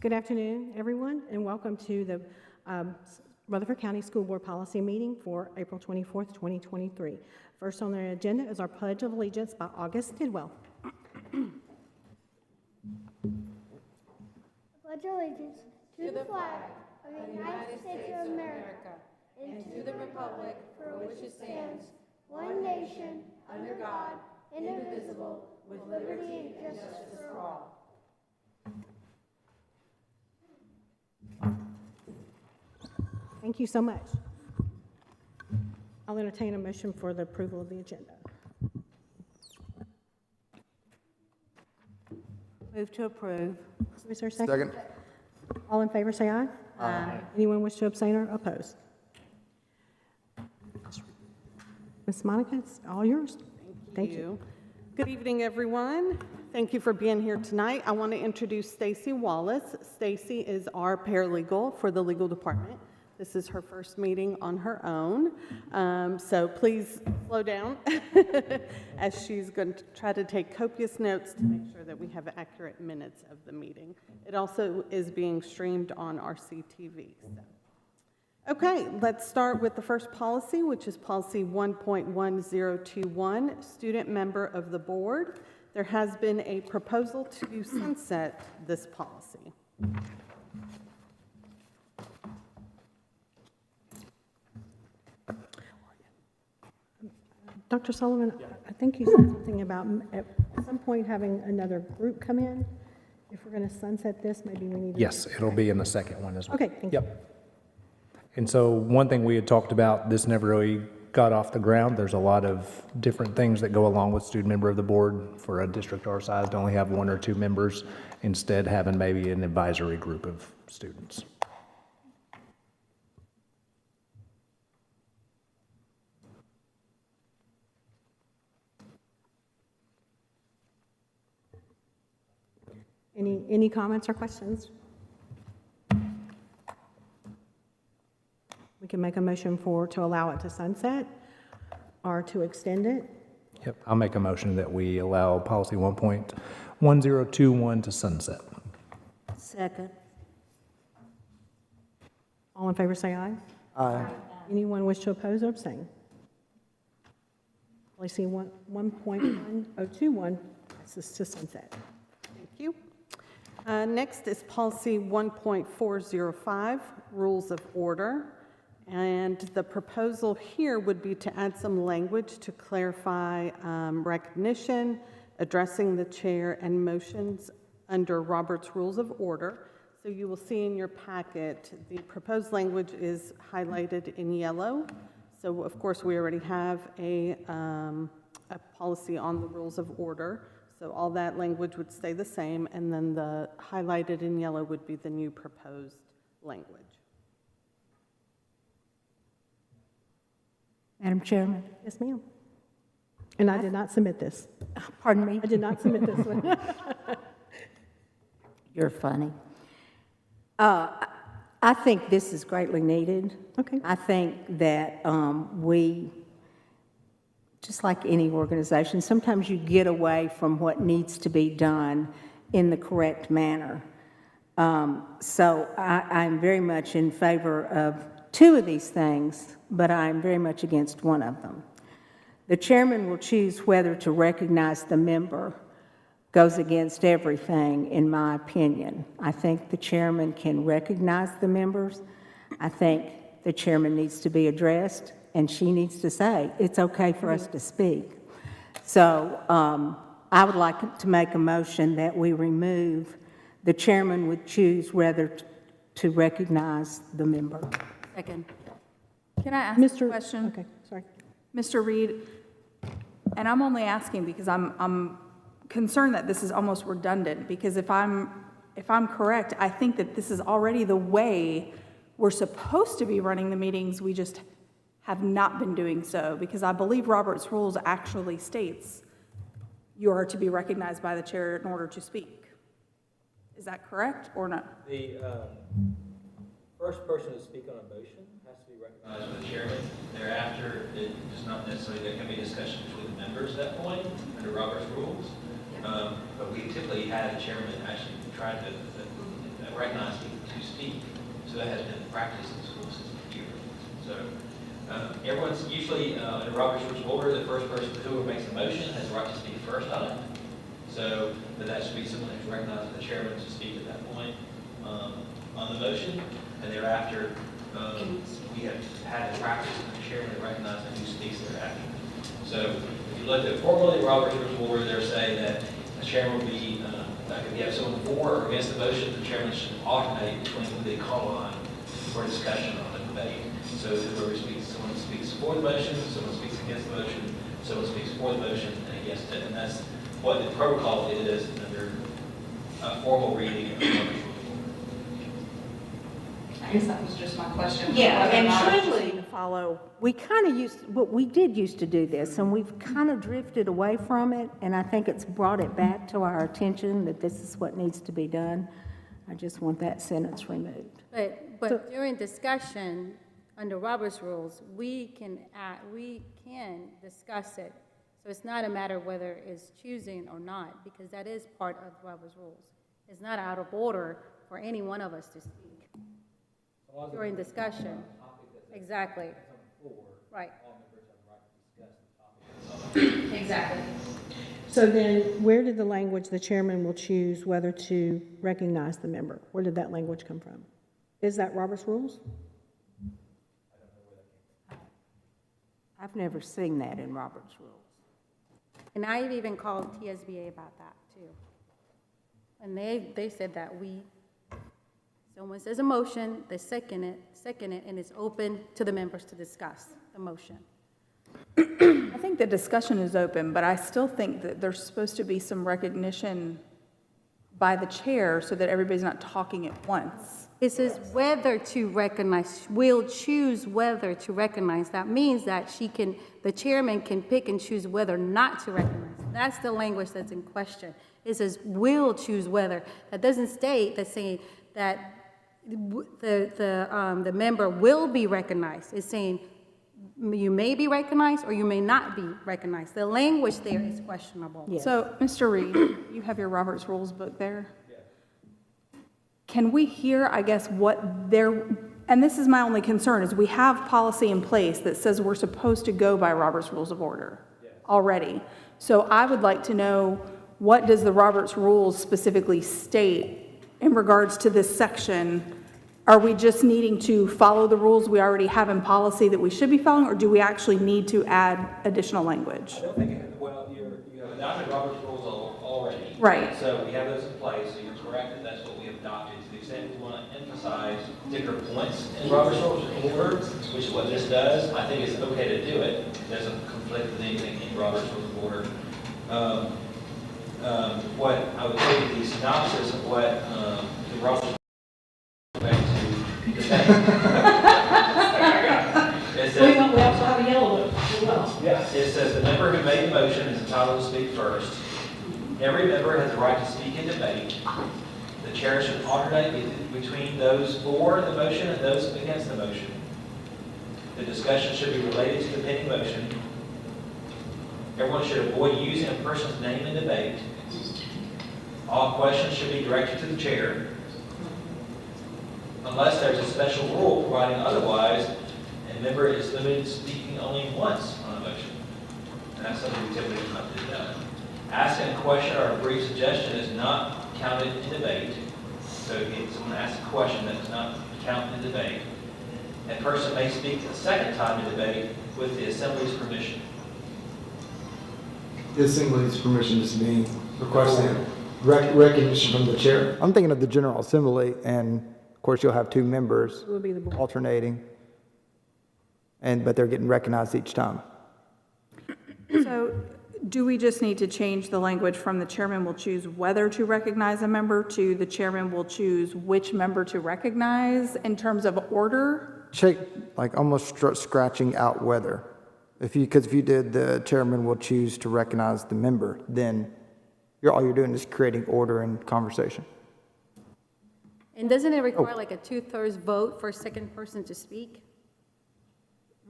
Good afternoon, everyone, and welcome to the Rutherford County School Board Policy Meeting for April 24th, 2023. First on the agenda is our Pledge of Allegiance by August Tidwell. Pledge allegiance to the flag of the United States of America and to the republic for which it stands, one nation, under God, indivisible, with liberty and justice for all. Thank you so much. I'll entertain a motion for the approval of the agenda. Move to approve. Is there a second? All in favor, say aye. Aye. Anyone wish to abstain or oppose? Ms. Monica, it's all yours. Thank you. Good evening, everyone. Thank you for being here tonight. I want to introduce Stacy Wallace. Stacy is our paralegal for the legal department. This is her first meeting on her own, so please slow down as she's going to try to take copious notes to make sure that we have accurate minutes of the meeting. It also is being streamed on RCTV. So. Okay, let's start with the first policy, which is policy 1.1021, student member of the board. There has been a proposal to sunset this policy. Dr. Sullivan, I think you said something about at some point having another group come in. If we're going to sunset this, maybe we need to... Yes, it'll be in the second one as well. Okay, thank you. Yep. And so one thing we had talked about, this never really got off the ground. There's a lot of different things that go along with student member of the board for a district our size to only have one or two members, instead having maybe an advisory group of students. Any comments or questions? We can make a motion to allow it to sunset or to extend it. Yep, I'll make a motion that we allow policy 1.1021 to sunset. Second. All in favor say aye. Aye. Anyone wish to oppose or abstain? Policy 1.1021 is to sunset. Thank you. Next is policy 1.405, rules of order. And the proposal here would be to add some language to clarify recognition, addressing the chair, and motions under Robert's Rules of Order. So you will see in your packet, the proposed language is highlighted in yellow. So of course, we already have a policy on the Rules of Order. So all that language would stay the same, and then the highlighted in yellow would be the new proposed language. Madam Chairman. Yes, ma'am. And I did not submit this. Pardon me? I did not submit this one. You're funny. I think this is greatly needed. Okay. I think that we, just like any organization, sometimes you get away from what needs to be done in the correct manner. So I'm very much in favor of two of these things, but I'm very much against one of them. The chairman will choose whether to recognize the member goes against everything, in my opinion. I think the chairman can recognize the members. I think the chairman needs to be addressed, and she needs to say, it's okay for us to speak. So I would like to make a motion that we remove, the chairman would choose whether to recognize the member. Second. Can I ask a question? Okay, sorry. Mr. Reed, and I'm only asking because I'm concerned that this is almost redundant, because if I'm correct, I think that this is already the way we're supposed to be running the meetings. We just have not been doing so, because I believe Robert's Rules actually states you are to be recognized by the chair in order to speak. Is that correct or no? The first person to speak on a motion has to be recognized by the chairman. Thereafter, it is not necessarily, there can be discussion between the members at that point under Robert's Rules. But we typically had a chairman actually try to recognize people to speak. So that has been practiced in the school system here. So everyone's usually, in Robert's Rules of Order, the first person who makes a motion has the right to speak first on it. So, but that should be someone who's recognized by the chairman to speak at that point on the motion, and thereafter, we have had a practice of the chairman recognizing who speaks thereafter. So, if you look at formally Robert's Rules of Order, they're saying that the chairman will be, like if you have someone for or against the motion, the chairman should alternate between who they call on for discussion on the debate. So, whoever speaks, someone speaks for the motion, someone speaks against the motion, someone speaks for the motion and against it, and that's what the protocol is under formal reading of the Robert's Rules of Order. I guess that was just my question. Yeah, Whether or and not- truly to follow, we kind of used to do this, and we've kind of drifted away from it, and I think it's brought it back to our attention that this is what needs to be done. I just want that sentence removed. But during discussion, under Robert's Rules, we can discuss it. So it's not a matter of whether it's choosing or not, because that is part of Robert's Rules. It's not out of order for any one of us to speak during discussion. Exactly. Right. Exactly. So then, where did the language, the chairman will choose whether to recognize the member? Where did that language come from? Is that Robert's Rules? I've never seen that in Robert's Rules. And I've even called TSBA about that, too. And they said that someone says a motion, they second it, and it's open to the members to discuss the motion. I think the discussion is open, but I still think that there's supposed to be some recognition by the chair so that everybody's not talking at once. It says whether to recognize, will choose whether to recognize. That means that the chairman can pick and choose whether not to recognize. That's the language that's in question. It says will choose whether. That doesn't state that saying that the member will be recognized. It's saying you may be recognized or you may not be recognized. The language there is questionable. Yes. So, Mr. Reed, you have your Robert's Rules book there? Can we hear, I guess, what their, and this is my only concern, is we have policy in place that says we're supposed to go by Robert's Rules of Order already. So I would like to know, what does the Robert's Rules specifically state in regards to this section? Are we just needing to follow the rules we already have in policy that we should be following, or do we actually need to add additional language? I don't think, well, you have adopted Robert's Rules already. Right. So we have those in place, so you're correct that that's what we have adopted. To the extent we want to emphasize particular points in Robert's Rules of Order, which is what this does, I think it's okay to do it. It doesn't conflict with anything in Robert's Rules of Order. What I would say the synopsis of what the Robert's back to the it says, We also have a yellow book as well. yeah, it says the member who made the motion is entitled to speak first. Every member has the right to speak in debate. The chair should alternate between those for the motion and those against the motion. The discussion should be related to the pending motion. Everyone should avoid using a person's name in debate. All questions should be directed to the chair. Unless there's a special rule providing otherwise, a member is limited to speaking only once on a motion. And that's something we typically do not do that. Asking a question or a brief suggestion is not counted in debate. So if someone asks a question that does not count in debate, a person may speak a second time in debate with the assembly's permission. The assembly's permission is being requested recognition from the chair. I'm thinking of the General Assembly, and of course you'll have two members It will be the board. alternating, but they're getting recognized each time. So do we just need to change the language from the chairman will choose whether to recognize a member to the chairman will choose which member to recognize in terms of order? Check, like almost scratching out whether. Because if you did the chairman will choose to recognize the member, then all you're doing is creating order and conversation. And doesn't it require like a 2/3 vote for a second person to speak?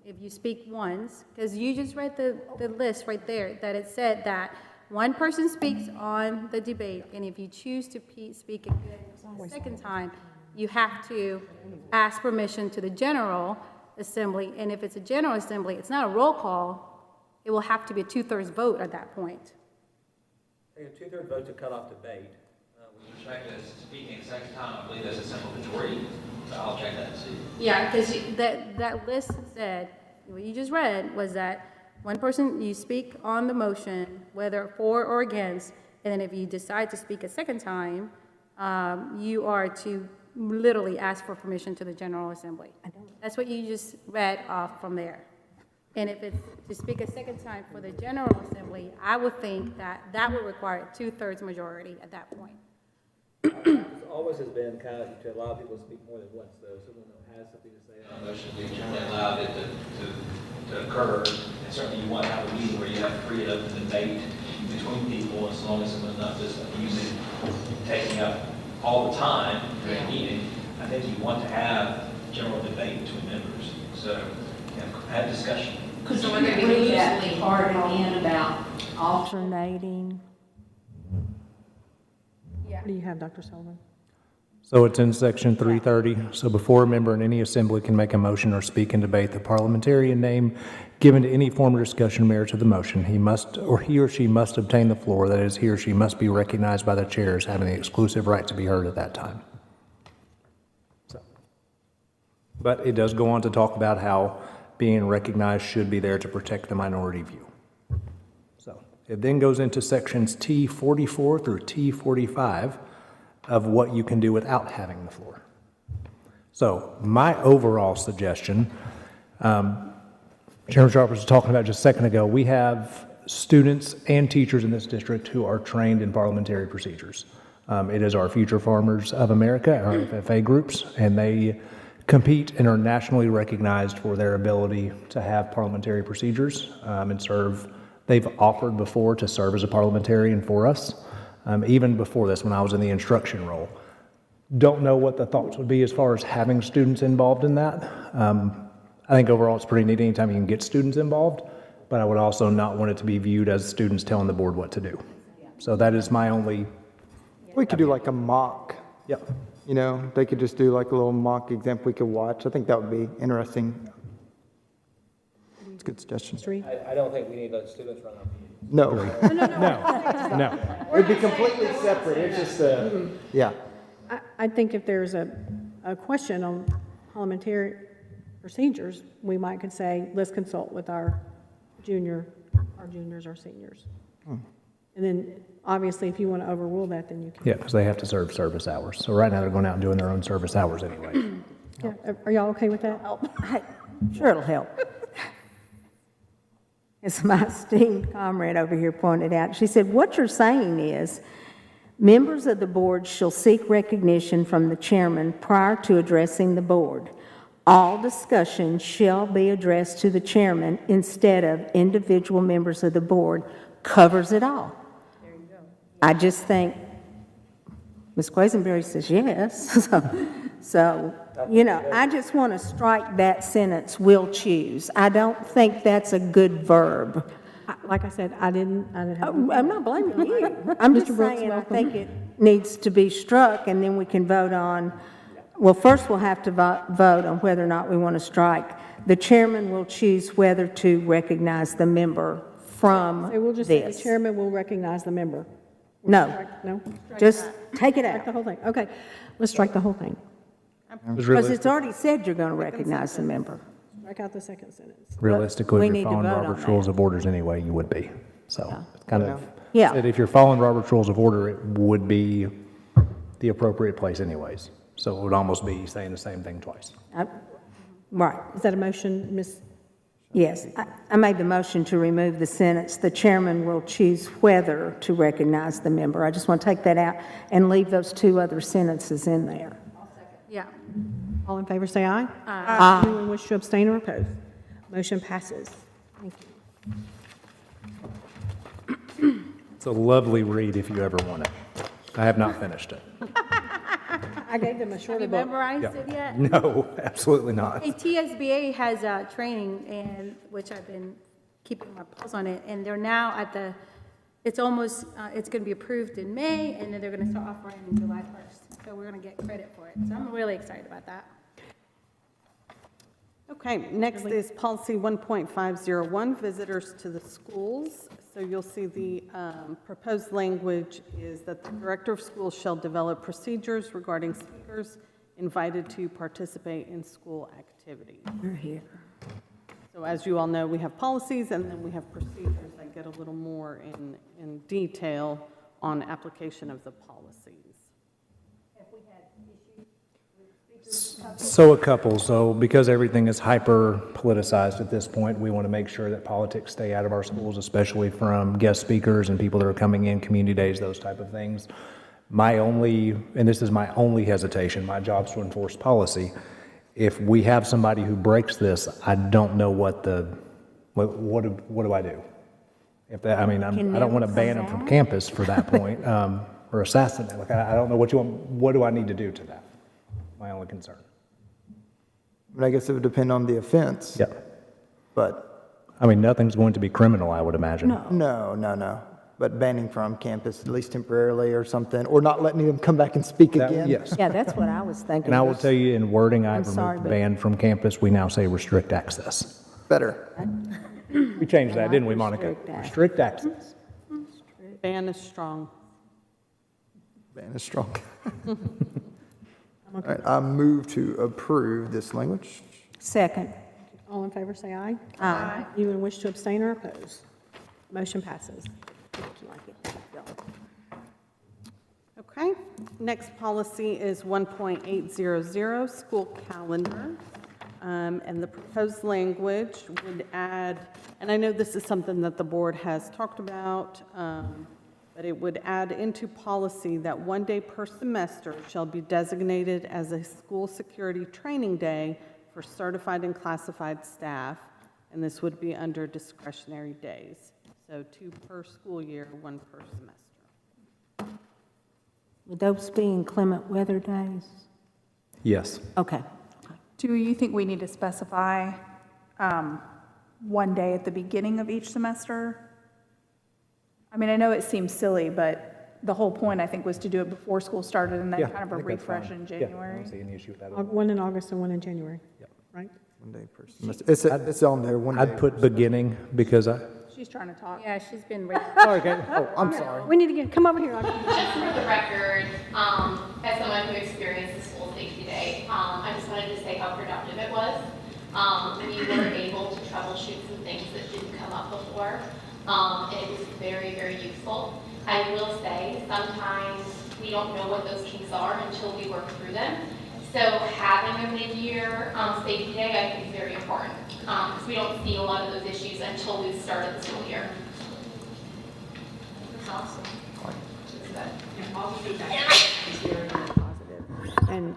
If you speak once, because you just read the list right there, that it said that one person speaks on the debate, and if you choose to speak again the second time, you have to ask permission to the General Assembly, and if it's a General Assembly, it's not a roll call, it will have to be a 2/3 vote at that point. A 2/3 vote to cut off debate. With respect to speaking a second time, I believe that's a simple majority, so I'll check that and see. Yeah, because that list said, what you just read was that one person, you speak on the motion, whether for or against, and then if you decide to speak a second time, you are to literally ask for permission to the General Assembly. That's what you just read off from there. And if it's to speak a second time for the General Assembly, I would think that that would require a 2/3 majority at that point. It always has been kind of to allow people to speak more than once, though. Someone that has something to say. Motion, we generally allowed it to occur, and certainly you want to have a meeting where you have free and open debate between people, as long as someone's not just using, taking up all the time during a meeting. I think you want to have general debate between members, so have discussion. Could you read that part again about alternating? What do you have, Dr. Sullivan? So it's in section 330. So before a member in any assembly can make a motion or speak in debate, the parliamentarian name given to any form of discussion merits of the motion, he or she must obtain the floor. That is, he or she must be recognized by the chairs having the exclusive right to be heard at that time. So, but it does go on to talk about how being recognized should be there to protect the minority view. So it then goes into sections T44 through T45 of what you can do without having the floor. So my overall suggestion, Chairman Sharp was talking about just a second ago, we have students and teachers in this district who are trained in parliamentary procedures. It is our Future Farmers of America, our FFA groups, and they compete and are nationally recognized for their ability to have parliamentary procedures and serve. They've offered before to serve as a parliamentarian for us, even before this when I was in the instruction role. Don't know what the thoughts would be as far as having students involved in that. I think overall it's pretty neat anytime you can get students involved, but I would also not want it to be viewed as students telling the board what to do. So that is my only. We could do like a mock. Yep. You know, they could just do like a little mock example we could watch. I think that would be interesting. It's a good suggestion. I don't think we need to let students run off. No, No. it'd be completely separate. It's just yeah. I think if there's a question on parliamentary procedures, we might could say, let's consult with our juniors, our seniors. And then, obviously, if you want to overrule that, then you can. Yeah, because they have to serve service hours. So right now they're going out and doing their own service hours anyway. Yeah. Are y'all okay with that? Sure, it'll help. As my esteemed comrade over here pointed out, she said, what you're saying is, members of the board shall seek recognition from the chairman prior to addressing the board. All discussion shall be addressed to the chairman instead of individual members of the board. Covers it all. There you go. I just think, Ms. Quisenberry says yes. So, you know, I just want to strike that sentence, will choose. I don't think that's a good verb. Like I said, I didn't have. I'm not blaming you. I'm just Mr. Brooks, saying I welcome. think it needs to be struck, and then we can vote on, well, first we'll have to vote on whether or not we want to strike. The chairman will choose whether to recognize the member from So we'll just say the this. chairman will recognize the member. No, No? just take it Strike the out, whole thing. Okay, let's strike the whole thing. because it's already said you're going to recognize the member. Strike out the second sentence. Realistically, we if need you're to following vote on Robert's that. Rules of Orders anyway, you would be. So it's kind of, Yeah. said if you're following Robert's Rules of Order, it would be the appropriate place anyways. So it would almost be saying the same thing twice. Right. Is that a motion, Ms.? Yes, I made the motion to remove the sentence, the chairman will choose whether to recognize the member. I just want to take that out and leave those two other sentences in there. Yeah. All in favor, say aye. Aye. Anyone wish to abstain or oppose? Motion passes. Thank you. It's a lovely read if you ever want it. I have not finished it. I gave them a Have shorter you book. memorized it yet? No, absolutely not. Hey, TSBA has training, and which I've been keeping my pulse on it, and they're now at the it's almost, it's going to be approved in May, and then they're going to start offering in July 1st. So we're going to get credit for it. So I'm really excited about that. Okay, next is policy 1.501, visitors to the schools. So you'll see the proposed language is that the director of schools shall develop procedures regarding speakers invited to participate in school activities. You're here. So as you all know, we have policies and then we have procedures that get a little more in detail on application of the policies. So a couple, so because everything is hyper politicized at this point, we want to make sure that politics stay out of our schools, especially from guest speakers and people that are coming in, community days, those type of things. My only, and this is my only hesitation, my job's to enforce policy. If we have somebody who breaks this, I don't know what do I do? If that, I mean, I don't want to ban them from campus for that point, or assassinate, like, I don't know what do I need to do to that? My only concern. But I guess it would depend on the offense. Yeah. But, I mean, nothing's going to be criminal, I would imagine. no. But banning from campus, at least temporarily or something, or not letting them come back and speak again. Yes. Yeah, that's what I was thinking. And I will tell you, in wording, I've sorry, removed but- ban from campus. We now say restrict access. Better. We changed that, didn't we, Monica? restrict access. Restrict access. Ban is strong. Ban is strong. All right, I move to approve this language. Second. All in favor, say aye. Aye. Anyone wish to abstain or oppose? Motion passes. Okay, next policy is 1.800, school calendar. And the proposed language would add, and I know this is something that the board has talked about, but it would add into policy that 1 day per semester shall be designated as a school security training day for certified and classified staff, and this would be under discretionary days. So 2 per school year, 1 per semester. Would those be inclement weather days? Yes. Okay. Do you think we need to specify 1 day at the beginning of each semester? I mean, I know it seems silly, but the whole point, I think, was to do it before school started and then kind of a refresh in Yeah, I January. don't see any issue with that at all. One in August and one in January, right? 1 day per semester. It's on there, 1 day. I'd put beginning because She's trying to talk. Yeah, she's been waiting. okay. Oh, I'm sorry. We need to come over here. Just for the record, as someone who experienced the school safety day, I just wanted to say how productive it was. We were able to troubleshoot some things that didn't come up before, and it was very, very useful. I will say, sometimes we don't know what those kinks are until we work through them. So having a mid-year safety day, I think, is very important, because we don't see a lot of those issues until we've started the school year. That's awesome. And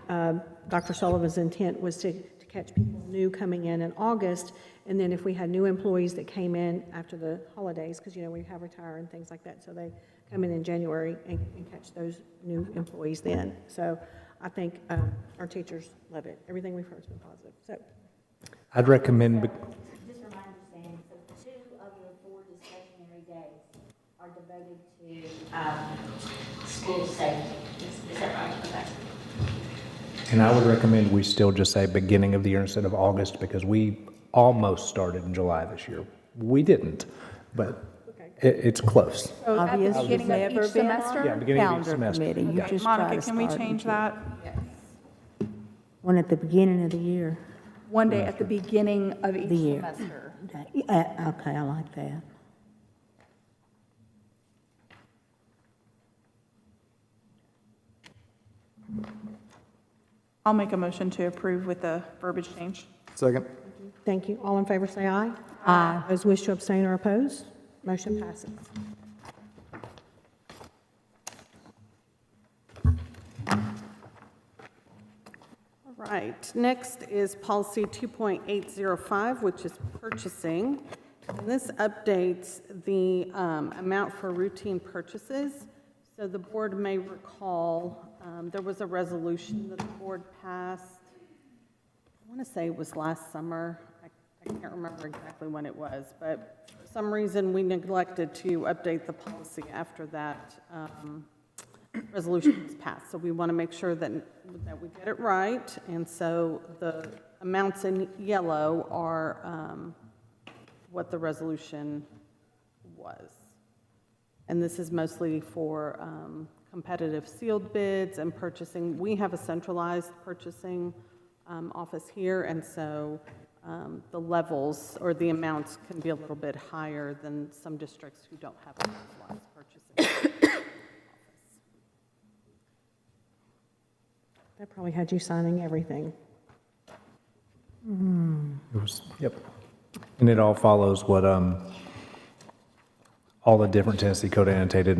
Dr. Sullivan's intent was to catch people new coming in August, and then if we had new employees that came in after the holidays, because, you know, we have retire and things like that, so they come in January and catch those new employees then. So I think our teachers love it. Everything we've heard has been positive. So I'd recommend, Just remind you, Sam, so 2 of your 4 discretionary days are devoted to school safety. Is that right? Okay. and I would recommend we still just say beginning of the year instead of August because we almost started in July this year. We didn't, but it's close. So at the Obvious, beginning you've of never each been on semester? Yeah, beginning of each Calendar semester. committee. You Okay, just try Monica, to can we start change it. that? One at the beginning of the year. 1 day at the beginning of each The year. semester. Okay, I like that. I'll make a motion to approve with the verbiage change. Second. thank you. All in favor, say aye. Aye. Those wish to abstain or oppose? Motion passes. All right, next is policy 2.805, which is purchasing. And this updates the amount for routine purchases. So the board may recall, there was a resolution that the board passed, I want to say it was last summer. I can't remember exactly when it was, but some reason we neglected to update the policy after that resolution was passed. So we want to make sure that we get it right. And so the amounts in yellow are what the resolution was. And this is mostly for competitive sealed bids and purchasing. We have a centralized purchasing office here, and so the levels or the amounts can be a little bit higher than some districts who don't have a centralized purchasing office. That probably had you signing everything. It was, yep. And it all follows what, all the different Tennessee Code annotated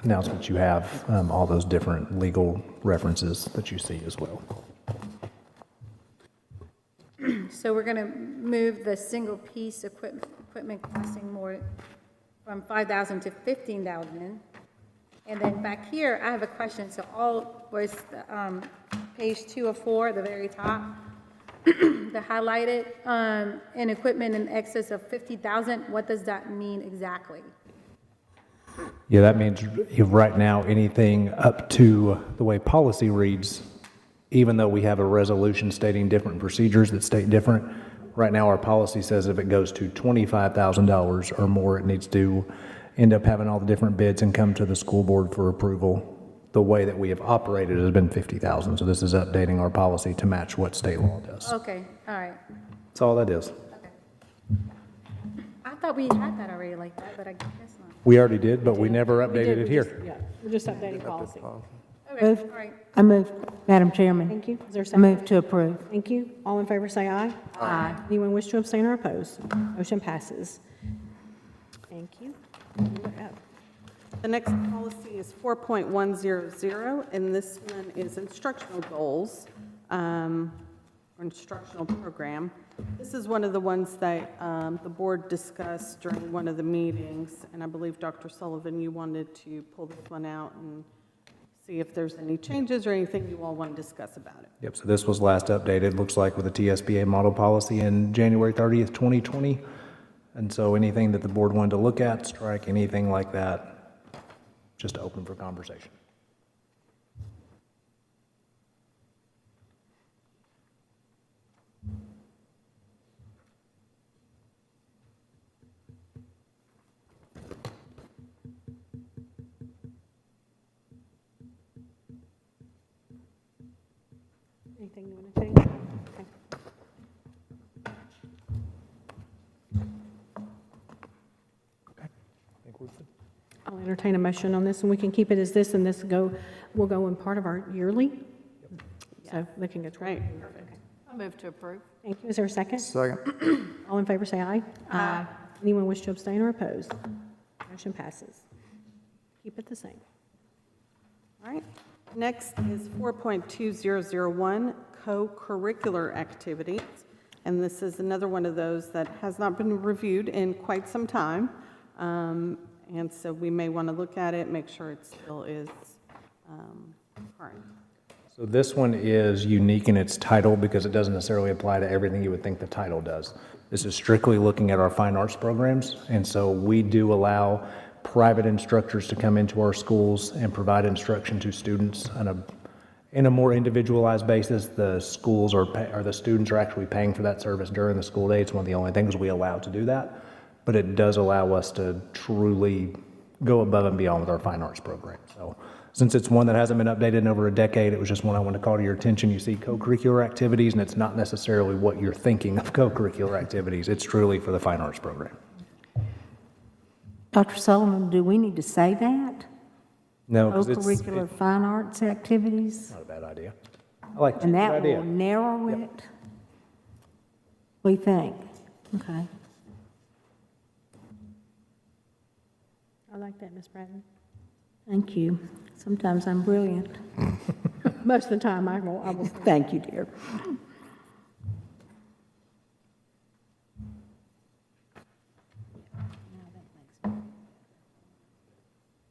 announcements you have, all those different legal references that you see as well. So we're going to move the single-piece equipment costing more from $5,000 to $15,000. And then back here, I have a question. So all was page 2 of 4 at the very top, the highlighted, and equipment in excess of $50,000. What does that mean exactly? Yeah, that means right now, anything up to the way policy reads, even though we have a resolution stating different procedures that state different, right now our policy says if it goes to $25,000 or more, it needs to end up having all the different bids and come to the school board for approval. The way that we have operated has been $50,000, so this is updating our policy to match what state law does. Okay, all right. That's all that is. Okay. I thought we had that already like that, but I guess not. We already did, but we never We did, updated it we here. just- Yeah, we're just updating policy. Okay, Move. all right. I move, Madam Chairman. Thank you. Is there a I second? move to approve. Thank you. All in favor, say aye. Aye. Anyone wish to abstain or oppose? Motion passes. Thank you. You're up. The next policy is 4.100, and this one is instructional goals, or instructional program. This is one of the ones that the board discussed during one of the meetings, and I believe, Dr. Sullivan, you wanted to pull this one out and see if there's any changes or anything you all want to discuss about it. Yep, so this was last updated, looks like with the TSBA model policy in January 30th, 2020. And so anything that the board wanted to look at, strike, anything like that, just open for conversation. Anything you want to change? Okay. I think we're good. I'll entertain a motion on this, and we can keep it as this, and this will go in part of our yearly. So looking at. Great. I move to approve. Thank you. Is there a second? Second. All in favor, say aye. Aye. Anyone wish to abstain or oppose? Motion passes. Keep it the same. All right. Next is 4.2001, co-curricular activities. And this is another one of those that has not been reviewed in quite some time. And so we may want to look at it, make sure it still is current. So this one is unique in its title because it doesn't necessarily apply to everything you would think the title does. This is strictly looking at our fine arts programs, and so we do allow private instructors to come into our schools and provide instruction to students in a more individualized basis. The schools or the students are actually paying for that service during the school day. It's one of the only things we allow to do that, but it does allow us to truly go above and beyond with our fine arts program. So since it's one that hasn't been updated in over a decade, it was just one I wanted to call to your attention. You see co-curricular activities, and it's not necessarily what you're thinking of co-curricular activities. It's truly for the fine arts program. Dr. Sullivan, do we need to say that? No, because it's Co-curricular fine arts activities? not a bad idea. I like it. And that Good idea. will narrow it? We think, okay. I like that, Ms. Bratton. Thank you. Sometimes I'm brilliant. Most of the time, I will. Thank you, dear.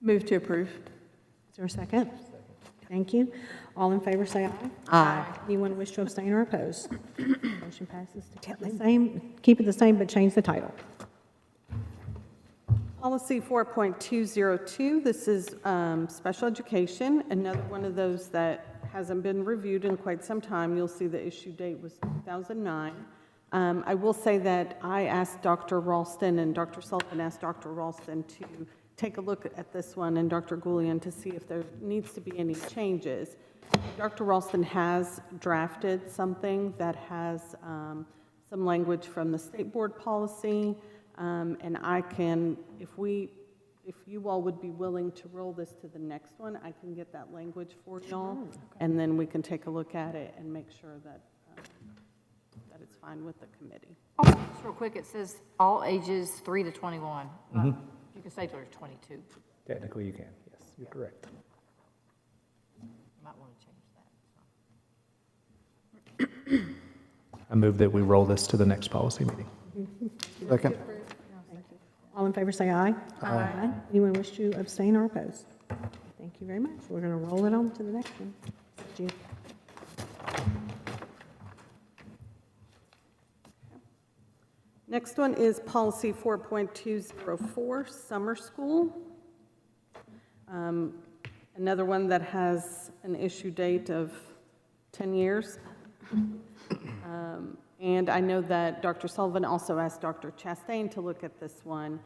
Move to approve. Is there a second? Thank you. All in favor, say aye. Aye. Anyone wish to abstain or oppose? Motion passes to keep it the same, but change the title. Policy 4.202, this is special education, another one of those that hasn't been reviewed in quite some time. You'll see the issue date was 2009. I will say that I asked Dr. Ralston and Dr. Sullivan asked Dr. Ralston to take a look at this one and Dr. Goulian to see if there needs to be any changes. Dr. Ralston has drafted something that has some language from the state board policy, and I can, if you all would be willing to roll this to the next one, I can get that language for y'all, and then we can take a look at it and make sure that that it's fine with the committee. Oh, just real quick, it says all ages 3 to 21. You can say there's 22. Technically, you can. Yes, you're correct. You might want to change that. I move that we roll this to the next policy meeting. Second. All in favor, say aye. Aye. Anyone wish to abstain or oppose? Thank you very much. We're going to roll it on to the next one. Jim. Next one is policy 4.204, summer school. Another one that has an issue date of 10 years. And I know that Dr. Sullivan also asked Dr. Chastain to look at this one.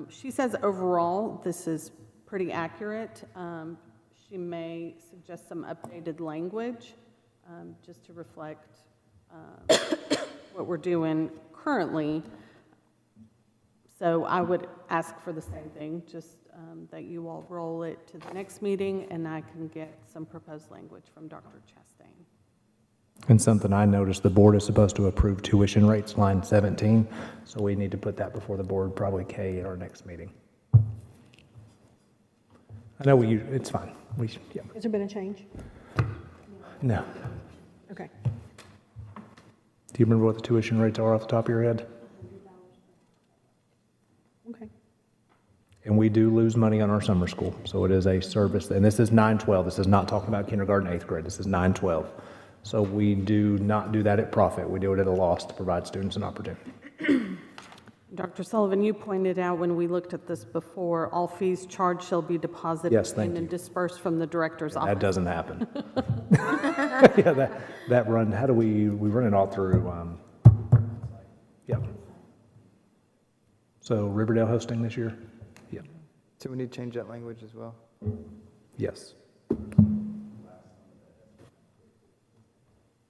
She says overall, this is pretty accurate. She may suggest some updated language just to reflect what we're doing currently. So I would ask for the same thing, just that you all roll it to the next meeting and I can get some proposed language from Dr. Chastain. And something I noticed, the board is supposed to approve tuition rates, line 17, so we need to put that before the board, probably K at our next meeting. I know it's fine. Yeah. Has there been a change? No. Okay. Do you remember what the tuition rates are off the top of your head? Okay. And we do lose money on our summer school, so it is a service, and this is 9-12. This is not talking about kindergarten, 8th grade. This is 9-12. So we do not do that at profit. We do it at a loss to provide students an opportunity. Dr. Sullivan, you pointed out when we looked at this before, all fees charged shall be deposited Yes, thank in and you. dispersed from the director's office. That doesn't happen. Yeah, that run, how do we run it all through, yeah. So Riverdale hosting this year? Yeah. So we need to change that language as well. Yes.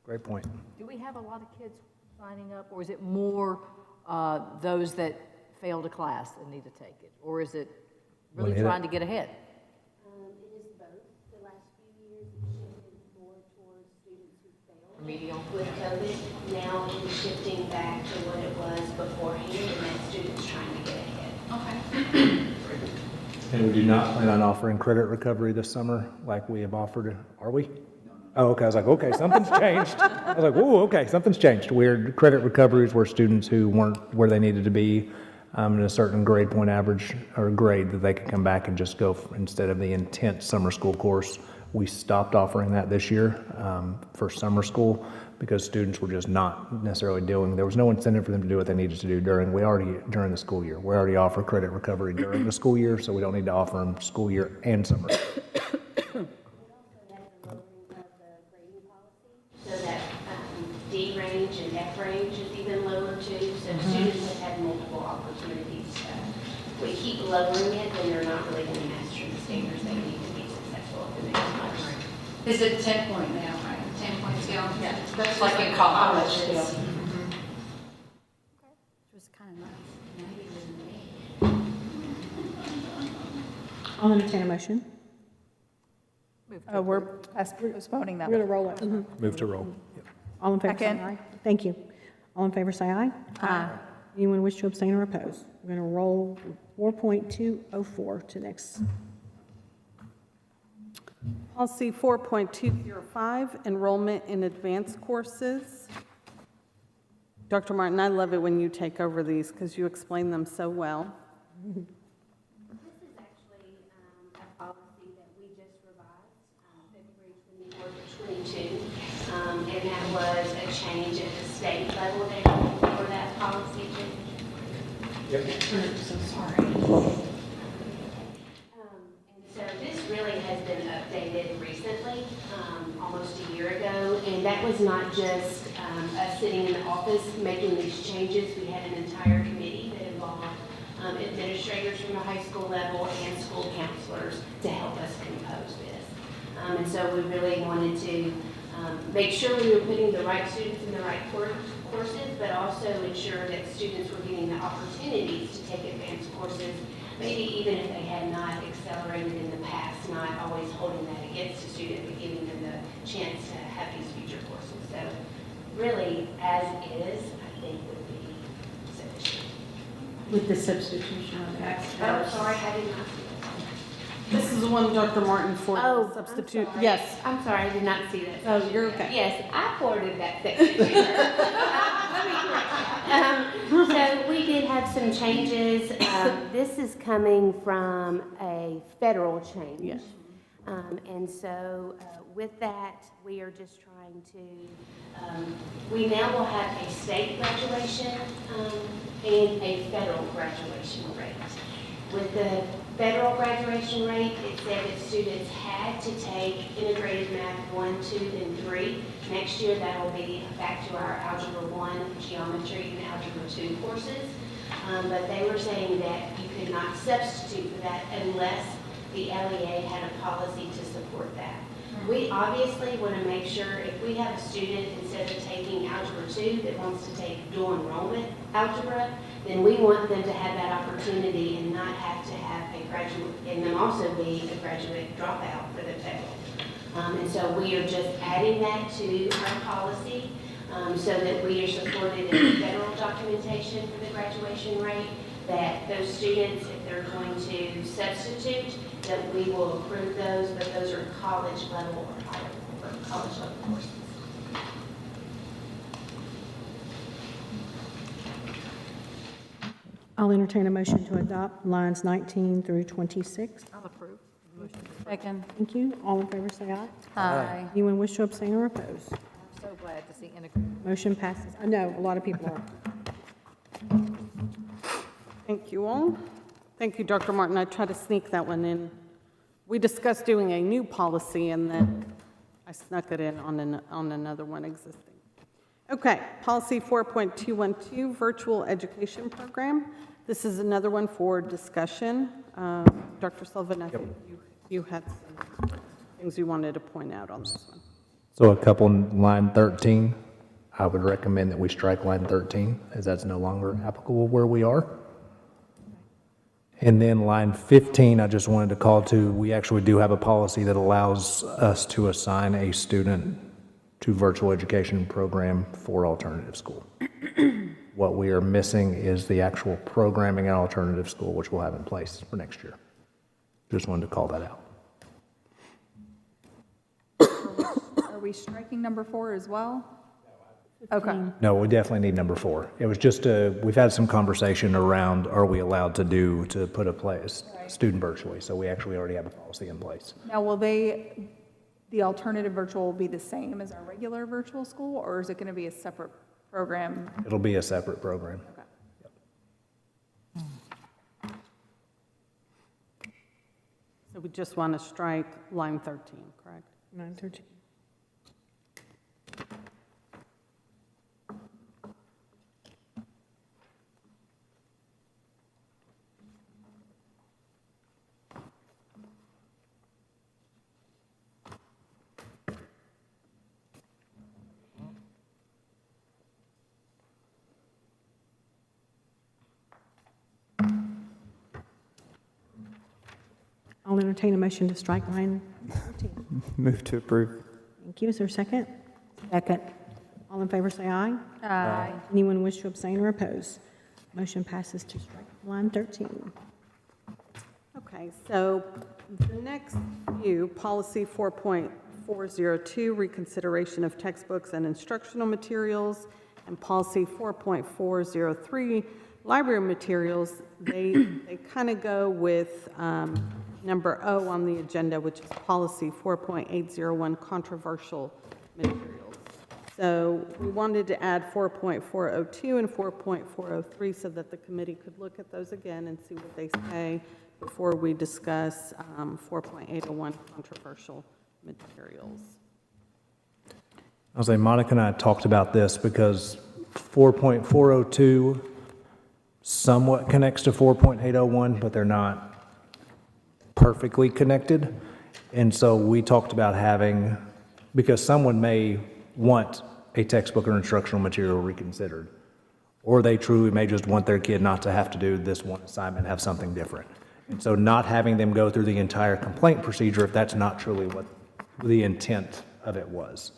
Great point. Do we have a lot of kids signing up, or is it more those that failed a class and need to take it? Or is it really Well, trying to get ahead? It is both. The last few years, it shifted more towards students who failed. Remedial? With COVID, now it's shifting back to what it was beforehand, and that's students trying to get ahead. Okay. And we do not plan on offering credit recovery this summer like we have offered, are we? Oh, okay, I was like, okay, something's changed. I was like, whoa, okay, something's changed. Credit recoveries were students who weren't where they needed to be in a certain grade point average or grade that they could come back and just go instead of the intense summer school course. We stopped offering that this year for summer school because students were just not necessarily there was no incentive for them to do what they needed to do during the school year. We already offer credit recovery during the school year, so we don't need to offer them school year and summer. So that D range and F range is even lower too, so students have had multiple opportunities. We keep lowering it, then they're not really going to master the standards they need to be successful at the next month. Is it 10 point now, right? 10 point scale? Yeah. That's like in college still. Which was kind of nice. I'll entertain a motion. We're postponing that. We're going to roll it. Move to roll. All in favor, say Second. aye. Thank you. All in favor, say aye. Aye. Anyone wish to abstain or oppose? We're going to roll 4.204 to next. Policy 4.205, enrollment in advanced courses. Dr. Martin, I love it when you take over these because you explain them so well. This is actually a policy that we just revised, February 24th or 22, and that was a change at the state level there for that policy. So sorry. And so this really has been updated recently, almost a year ago, and that was not just us sitting in the office making these changes. We had an entire committee that involved administrators from the high school level and school counselors to help us compose this. And so we really wanted to make sure we were putting the right students in the right courses, but also ensure that students were getting the opportunities to take advanced courses, maybe even if they had not accelerated in the past, not always holding that against a student, but giving them the chance to have these future courses. So really, as is, I think would be sufficient. With the substitution of that. Oh, sorry, I did not see that. This is the one, Dr. Martin, for the substitute. I'm sorry. Yes. I'm sorry, I did not see that. Oh, you're okay. Yes, I forwarded that section. Let me correct that. So we did have some changes. This is coming from a federal change. Yes. And so with that, we are just trying to, we now will have a state graduation and a federal graduation rate. With the federal graduation rate, it said that students had to take integrated math 1, 2, and 3. Next year, that will be back to our Algebra 1, Geometry, and Algebra 2 courses. But they were saying that you could not substitute for that unless the LEA had a policy to support that. We obviously want to make sure if we have a student, instead of taking Algebra 2, that wants to take dual enrollment algebra, then we want them to have that opportunity and not have to have a graduate, and them also be a graduate dropout for the federal. And so we are just adding that to our policy so that we are supported in the federal documentation for the graduation rate, that those students, if they're going to substitute, that we will approve those, but those are college level or higher, or college level courses. I'll entertain a motion to adopt lines 19 through 26. I'll approve. Second. Thank you. All in favor, say aye. Aye. Anyone wish to abstain or oppose? I'm so glad to see integrated. Motion passes. I know, a lot of people are. Thank you all. Thank you, Dr. Martin. I tried to sneak that one in. We discussed doing a new policy, and then I snuck it in on another one existing. Okay, policy 4.212, virtual education program. This is another one for discussion. Dr. Sullivan, I think you had some things you wanted to point out on this one. So a couple, line 13, I would recommend that we strike line 13, as that's no longer applicable where we are. And then line 15, I just wanted to call to, we actually do have a policy that allows us to assign a student to virtual education program for alternative school. What we are missing is the actual programming at alternative school, which we'll have in place for next year. Just wanted to call that out. Are we striking number 4 as well? Okay. No, we definitely need number 4. It was just we've had some conversation around, are we allowed to put a place, student virtually? So we actually already have a policy in place. Now, will the alternative virtual will be the same as our regular virtual school, or is it going to be a separate program? It'll be a separate program. Okay. So we just want to strike line 13, correct? 913. I'll entertain a motion to strike line 13. Move to approve. Thank you. Is there a second? Second. All in favor, say aye. Aye. Anyone wish to abstain or oppose? Motion passes to strike line 13. Okay, so the next few, policy 4.402, reconsideration of textbooks and instructional materials, and policy 4.403, library materials, they kind of go with number O on the agenda, which is policy 4.801, controversial materials. So we wanted to add 4.402 and 4.403 so that the committee could look at those again and see what they say before we discuss 4.801 controversial materials. I'll say Monica and I talked about this because 4.402 somewhat connects to 4.801, but they're not perfectly connected. And so we talked about having, because someone may want a textbook or instructional material reconsidered, or they truly may just want their kid not to have to do this one assignment, have something different. And so not having them go through the entire complaint procedure if that's not truly what the intent of it was.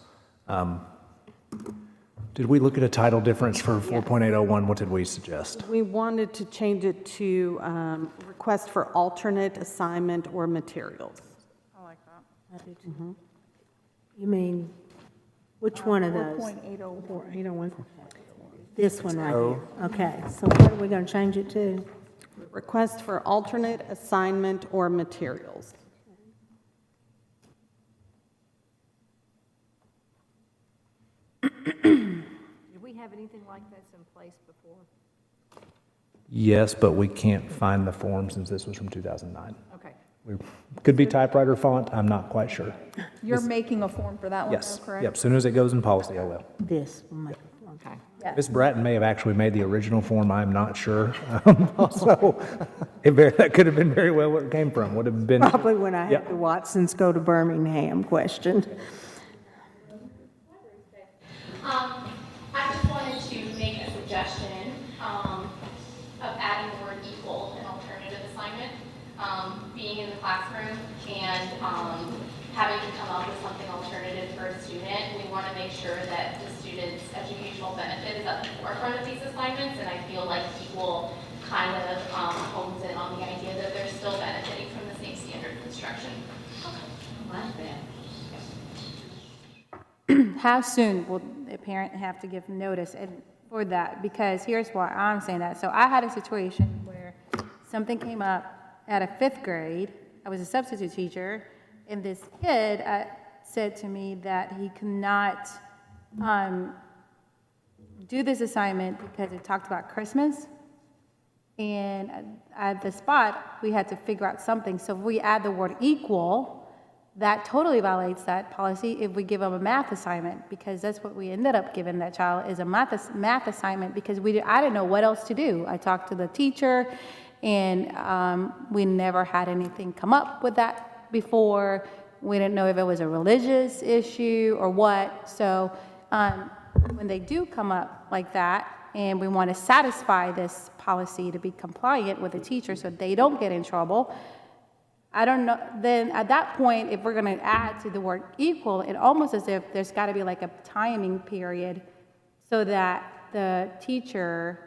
Did we look at a title difference for 4.801? What did we suggest? We wanted to change it to request for alternate assignment or materials. I like that. You mean, which one of those? 4.801. 801. This one right here. Okay, so what are we going to change it to? Request for alternate assignment or materials. Did we have anything like this in place before? Yes, but we can't find the form since this was from 2009. Okay. We could be typewriter font, I'm not quite sure. You're making a form for that one, Yes, though, correct? yep, as soon as it goes in policy, I will. This will make, okay. Ms. Bratton may have actually made the original form, I'm not sure. So, that could have been very well where it came from, would have been. Probably when I Yeah. had the Watsons go to Birmingham question. I just wanted to make a suggestion of adding the word equal in alternative assignment. Being in the classroom and having to come up with something alternative for a student, we want to make sure that the student's educational benefit is at the forefront of these assignments, and I feel like equal kind of hones in on the idea that they're still benefiting from the same standard of instruction. Like that. How soon will a parent have to give notice for that? Because here's why I'm saying that. So I had a situation where something came up at a 5th grade. I was a substitute teacher, and this kid said to me that he could not do this assignment because it talked about Christmas. And at the spot, we had to figure out something. So if we add the word equal, that totally violates that policy if we give them a math assignment, because that's what we ended up giving that child, is a math assignment, because I didn't know what else to do. I talked to the teacher, and we never had anything come up with that before. We didn't know if it was a religious issue or what. So when they do come up like that, and we want to satisfy this policy to be compliant with the teacher so they don't get in trouble, I don't know, then at that point, if we're going to add to the word equal, it almost as if there's got to be like a timing period so that the teacher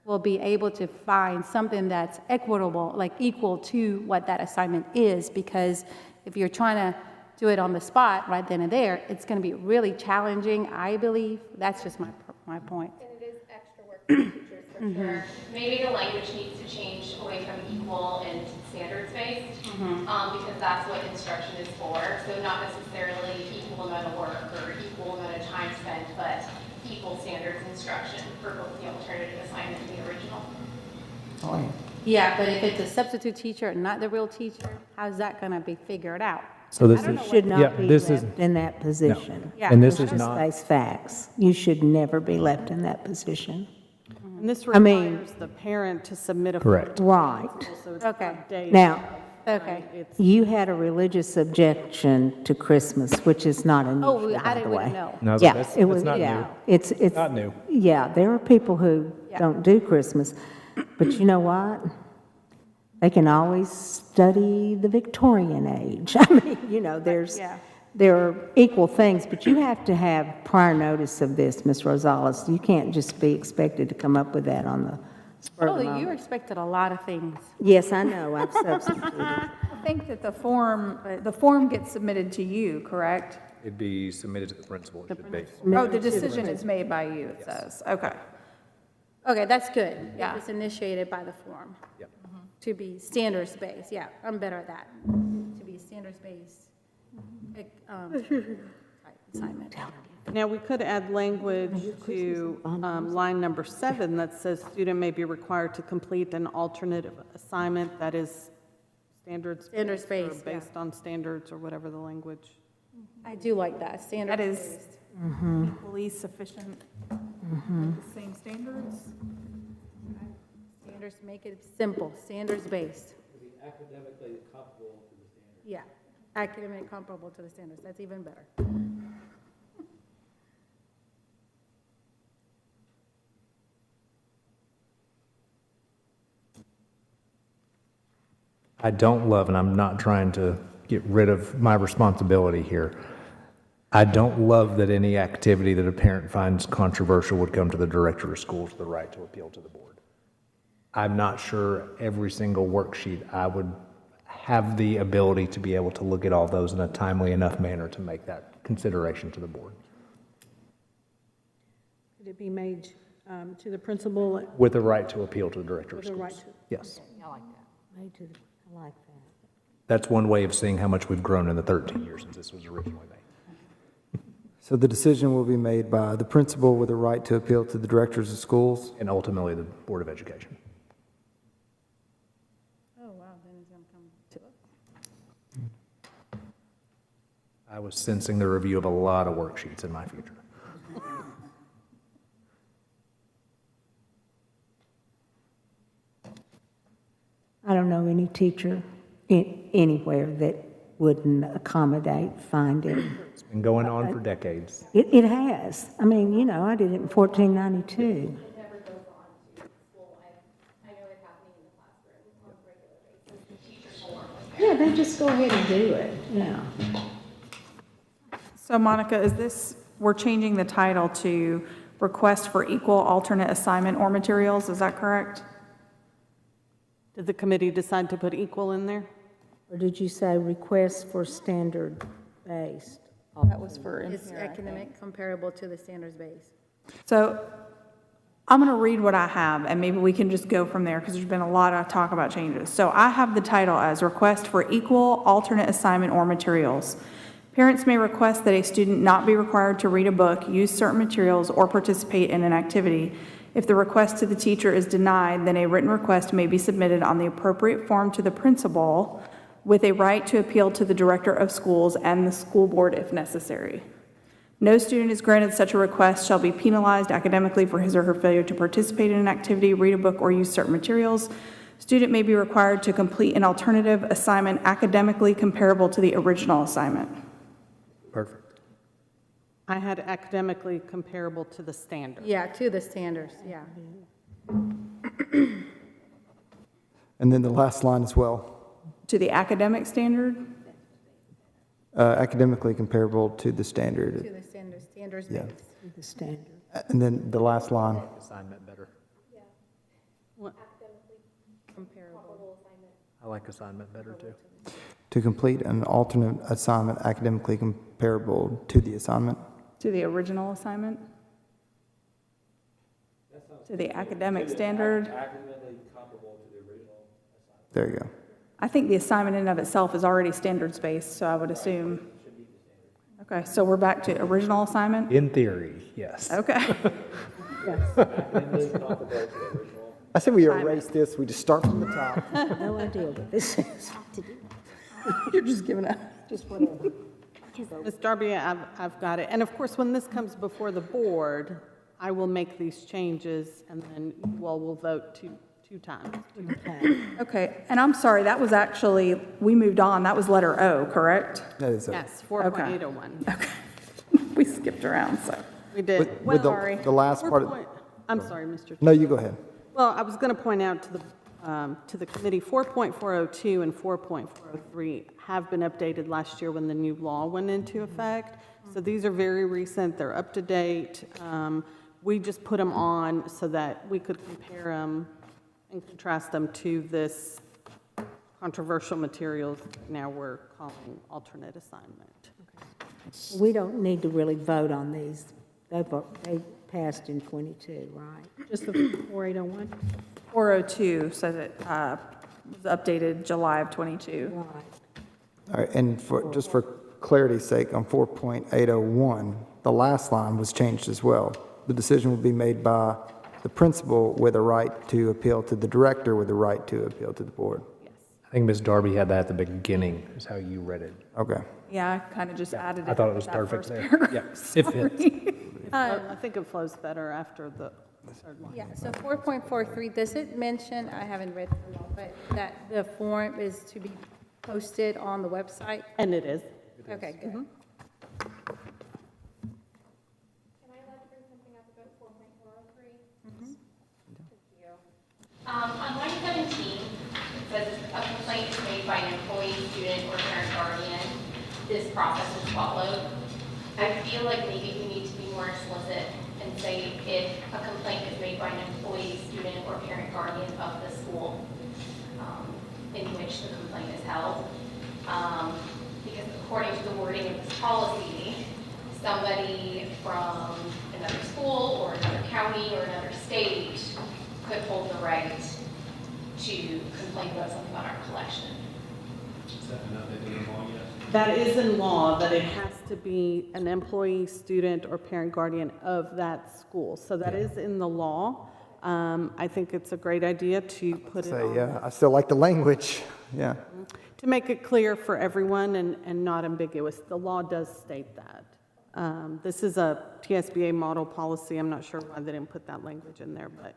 will be able to find something that's equitable, like equal to what that assignment is, because if you're trying to do it on the spot right then and there, it's going to be really challenging, I believe. That's just my point. And it is extra work for the teachers, for sure. Maybe the language needs to change away from equal and standards-based, because that's what instruction is for. So not necessarily equal amount of work or equal amount of time spent, but equal standards instruction for both the alternative assignment and the original. Yeah, but if it's a substitute teacher and not the real teacher, how's that going to be figured out? So this You is, should yeah, not be this is, left in that position. Yeah. and this is Just not, face facts. You should never be left in that position. And this I mean- requires the parent to submit a. Correct. Right. So it's Okay. a day Now, of, Okay. right? It's you had a religious objection to Christmas, which is not Oh, unusual, I by the didn't way. know. no, Yeah, that's, it was, that's not yeah. new. It's Not new. Yeah, there are people who Yeah. don't do Christmas, but you know what? They can always study the Victorian age. I mean, Yeah. there are equal things, but you have to have prior notice of this, Ms. Rosales. You can't just be expected to come up with that on the spur of the Oh, you moment. expected a lot of things. Yes, I know, I've substituted. I think that the form gets submitted to you, correct? It'd be submitted to the principal, it should be. Oh, the decision is made by you, it says. Okay. Okay, that's good. Yeah. If it's initiated by the form. Yep. To be standards-based, yeah, I'm better at that. To be standards-based type assignment. Now, we could add language to line number 7 that says student may be required to complete an alternative assignment that is standards. Standards-based, or based on standards or whatever the language. I do like that, standard. That is equally sufficient, the same standards. Standards, make it simple, standards-based. To be academically comparable to the standard. Yeah, academic comparable to the standards, that's even better. I don't love, and I'm not trying to get rid of my responsibility here. I don't love that any activity that a parent finds controversial would come to the director of schools with the right to appeal to the board. I'm not sure every single worksheet I would have the ability to be able to look at all those in a timely enough manner to make that consideration to the board. Could it be made to the principal With the right to appeal to the director of with a right schools. to? Yes. I like that. I like that. That's one way of seeing how much we've grown in the 13 years since this was originally made. So the decision will be made by the principal with a right to appeal to the directors of schools. And ultimately, the Board of Education. Oh, wow, then it's gonna come to us. I was sensing the review of a lot of worksheets in my future. I don't know any teacher anywhere that wouldn't accommodate finding. It's been going on for decades. It has. I mean, you know, I did it in 1492. It never goes on to school. I know it's happening in the classroom on a regular basis. Teachers will work with Yeah, they just go ahead and do it, yeah. So Monica, is this, we're changing the title to request for equal alternate assignment or materials, is that correct? Did the committee decide to put equal in there? Or did you say request for standard-based? That was for. It's academic comparable to the standards base. So I'm going to read what I have, and maybe we can just go from there, because there's been a lot of talk about changes. So I have the title as Request for Equal Alternate Assignment or Materials. Parents may request that a student not be required to read a book, use certain materials, or participate in an activity. If the request to the teacher is denied, then a written request may be submitted on the appropriate form to the principal with a right to appeal to the director of schools and the school board if necessary. No student is granted such a request shall be penalized academically for his or her failure to participate in an activity, read a book, or use certain materials. Student may be required to complete an alternative assignment academically comparable to the original assignment. Perfect. I had academically comparable to the standard. Yeah, to the standards, yeah. And then the last line as well, To the academic standard? academically comparable to the To standard. the standards, standards Yeah. based. The standard. And then the last line, Assignment better. Comparable. I like assignment better too. to complete an alternate assignment academically comparable to the assignment. To the original assignment? To the academic standard? Academically comparable to the original assignment. There you go. I think the assignment in and of itself is already standards-based, so I would assume. Okay, so we're back to original assignment? In theory, yes. Okay. Academically comparable to the original. I said we erase this, we just start from the top. No idea what this is. You're just giving up. Just whatever. Ms. Darby, I've got it. And of course, when this comes before the board, I will make these changes, and then you all will vote two times. Okay. Okay, and I'm sorry, that was actually, we moved on, that was letter O, correct? That is Yes, 4.801. Okay. We skipped around, so. We did. with sorry. the last part of, I'm sorry, Mr. Chair. no, you go ahead. Well, I was going to point out to the committee, 4.402 and 4.403 have been updated last year when the new law went into effect. So these are very recent, they're up to date. We just put them on so that we could compare them and contrast them to this controversial materials now we're calling alternate assignment. We don't need to really vote on these. They passed in '22, right? Just the 4801? 402 says it was updated July of '22. Right. All right, and for, just for clarity's sake, on 4.801, the last line was changed as well. The decision will be made by the principal with a right to appeal to the director with a right to appeal to the board. I think Ms. Darby had that at the beginning, is how you read it. Okay. Yeah, I kind of just added it. I thought it was that perfect first there. paragraph. Yeah, it fits. I think it flows better after the third line. Yeah, so 4.43, does it mention, I haven't read through it all, but that the form is to be posted on the website? And it is. Okay, good. Can I bring something up about 4.403? Thank you. On line 17, it says a complaint is made by an employee, student, or parent guardian. This process is followed. I feel like maybe we need to be more explicit and say if a complaint is made by an employee, student, or parent guardian of the school in which the complaint is held. Because according to the wording of this policy, somebody from another school or another county or another state could hold the right to complain about something about our collection. Is that not been in law yet? That is in law, that it has to be an employee, student, or parent guardian of that school. So that is in the law. I think it's a great idea to put it Say, on. yeah, I still like the language, yeah. To make it clear for everyone and not ambiguous. The law does state that. This is a TSBA model policy. I'm not sure why they didn't put that language in there, but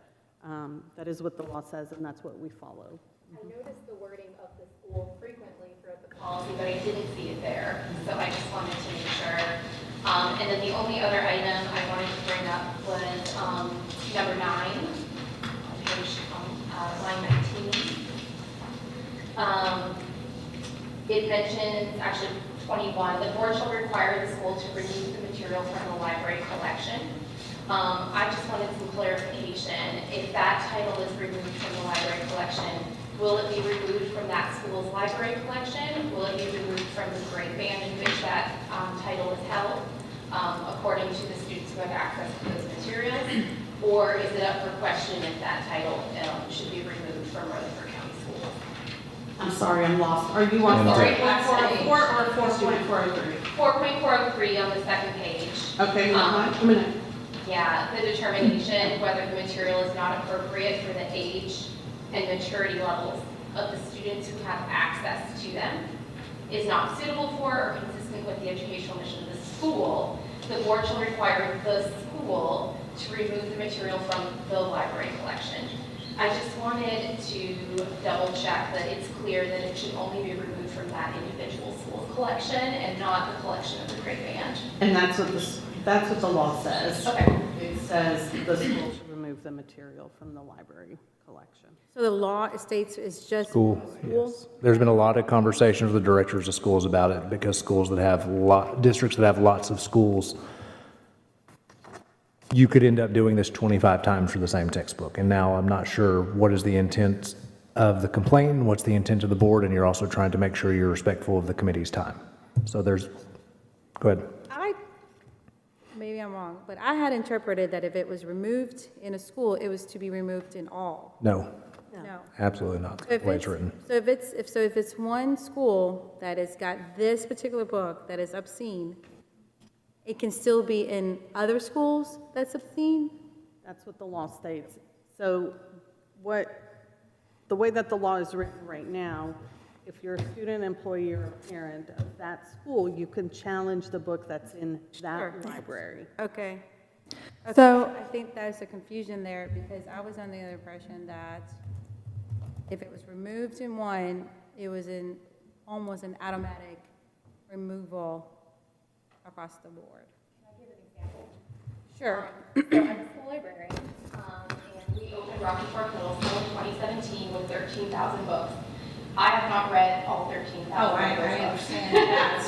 that is what the law says, and that's what we follow. I noticed the wording of the school frequently throughout the policy, but I didn't see it there, so I just wanted to make sure. And then the only other item I wanted to bring up was number 9, on page line 19. It mentions, actually 21, the board shall require the school to remove the material from the library collection. I just wanted some clarification. If that title is removed from the library collection, will it be removed from that school's library collection? Will it be removed from the grade band in which that title is held, according to the students who have access to those materials? Or is it up for question if that title should be removed from Rutherford County Schools? I'm sorry, I'm lost. Are you on Sorry, 4.404 or 4.403? 4.403 on the second page. Okay, a minute. Yeah, the determination whether the material is not appropriate for the age and maturity levels of the students who have access to them, is not suitable for or consistent with the educational mission of the school. The board shall require the school to remove the material from the library collection. I just wanted to double check that it's clear that it should only be removed from that individual school's collection and not the collection of the grade band. And that's what the law says. Okay. It says the school should remove the material from the library collection. So the law states it's just School, yes. There's been a lot of conversations with the directors of schools about it because schools that have districts that have lots of schools, you could end up doing this 25 times for the same textbook. And now I'm not sure what is the intent of the complaint, what's the intent of the board, and you're also trying to make sure you're respectful of the committee's time. So go ahead. Maybe I'm wrong, but I had interpreted that if it was removed in a school, it was to be removed in all. No, No. absolutely not, So the if way it's it's- written. So if it's one school that has got this particular book that is obscene, it can still be in other schools that's obscene? That's what the law states. So the way that the law is written right now, if you're a student, employee, or a parent of that school, you can challenge the book that's in that Sure. library. Okay. So- I think there's a confusion there because I was under the impression that if it was removed in one, it was almost an automatic removal across the board. Can I give an example? Sure. So I'm a school librarian, and we opened Rocky Fork Middle School in 2017 with 13,000 books. I have not read all 13,000 Oh, I books. understand that.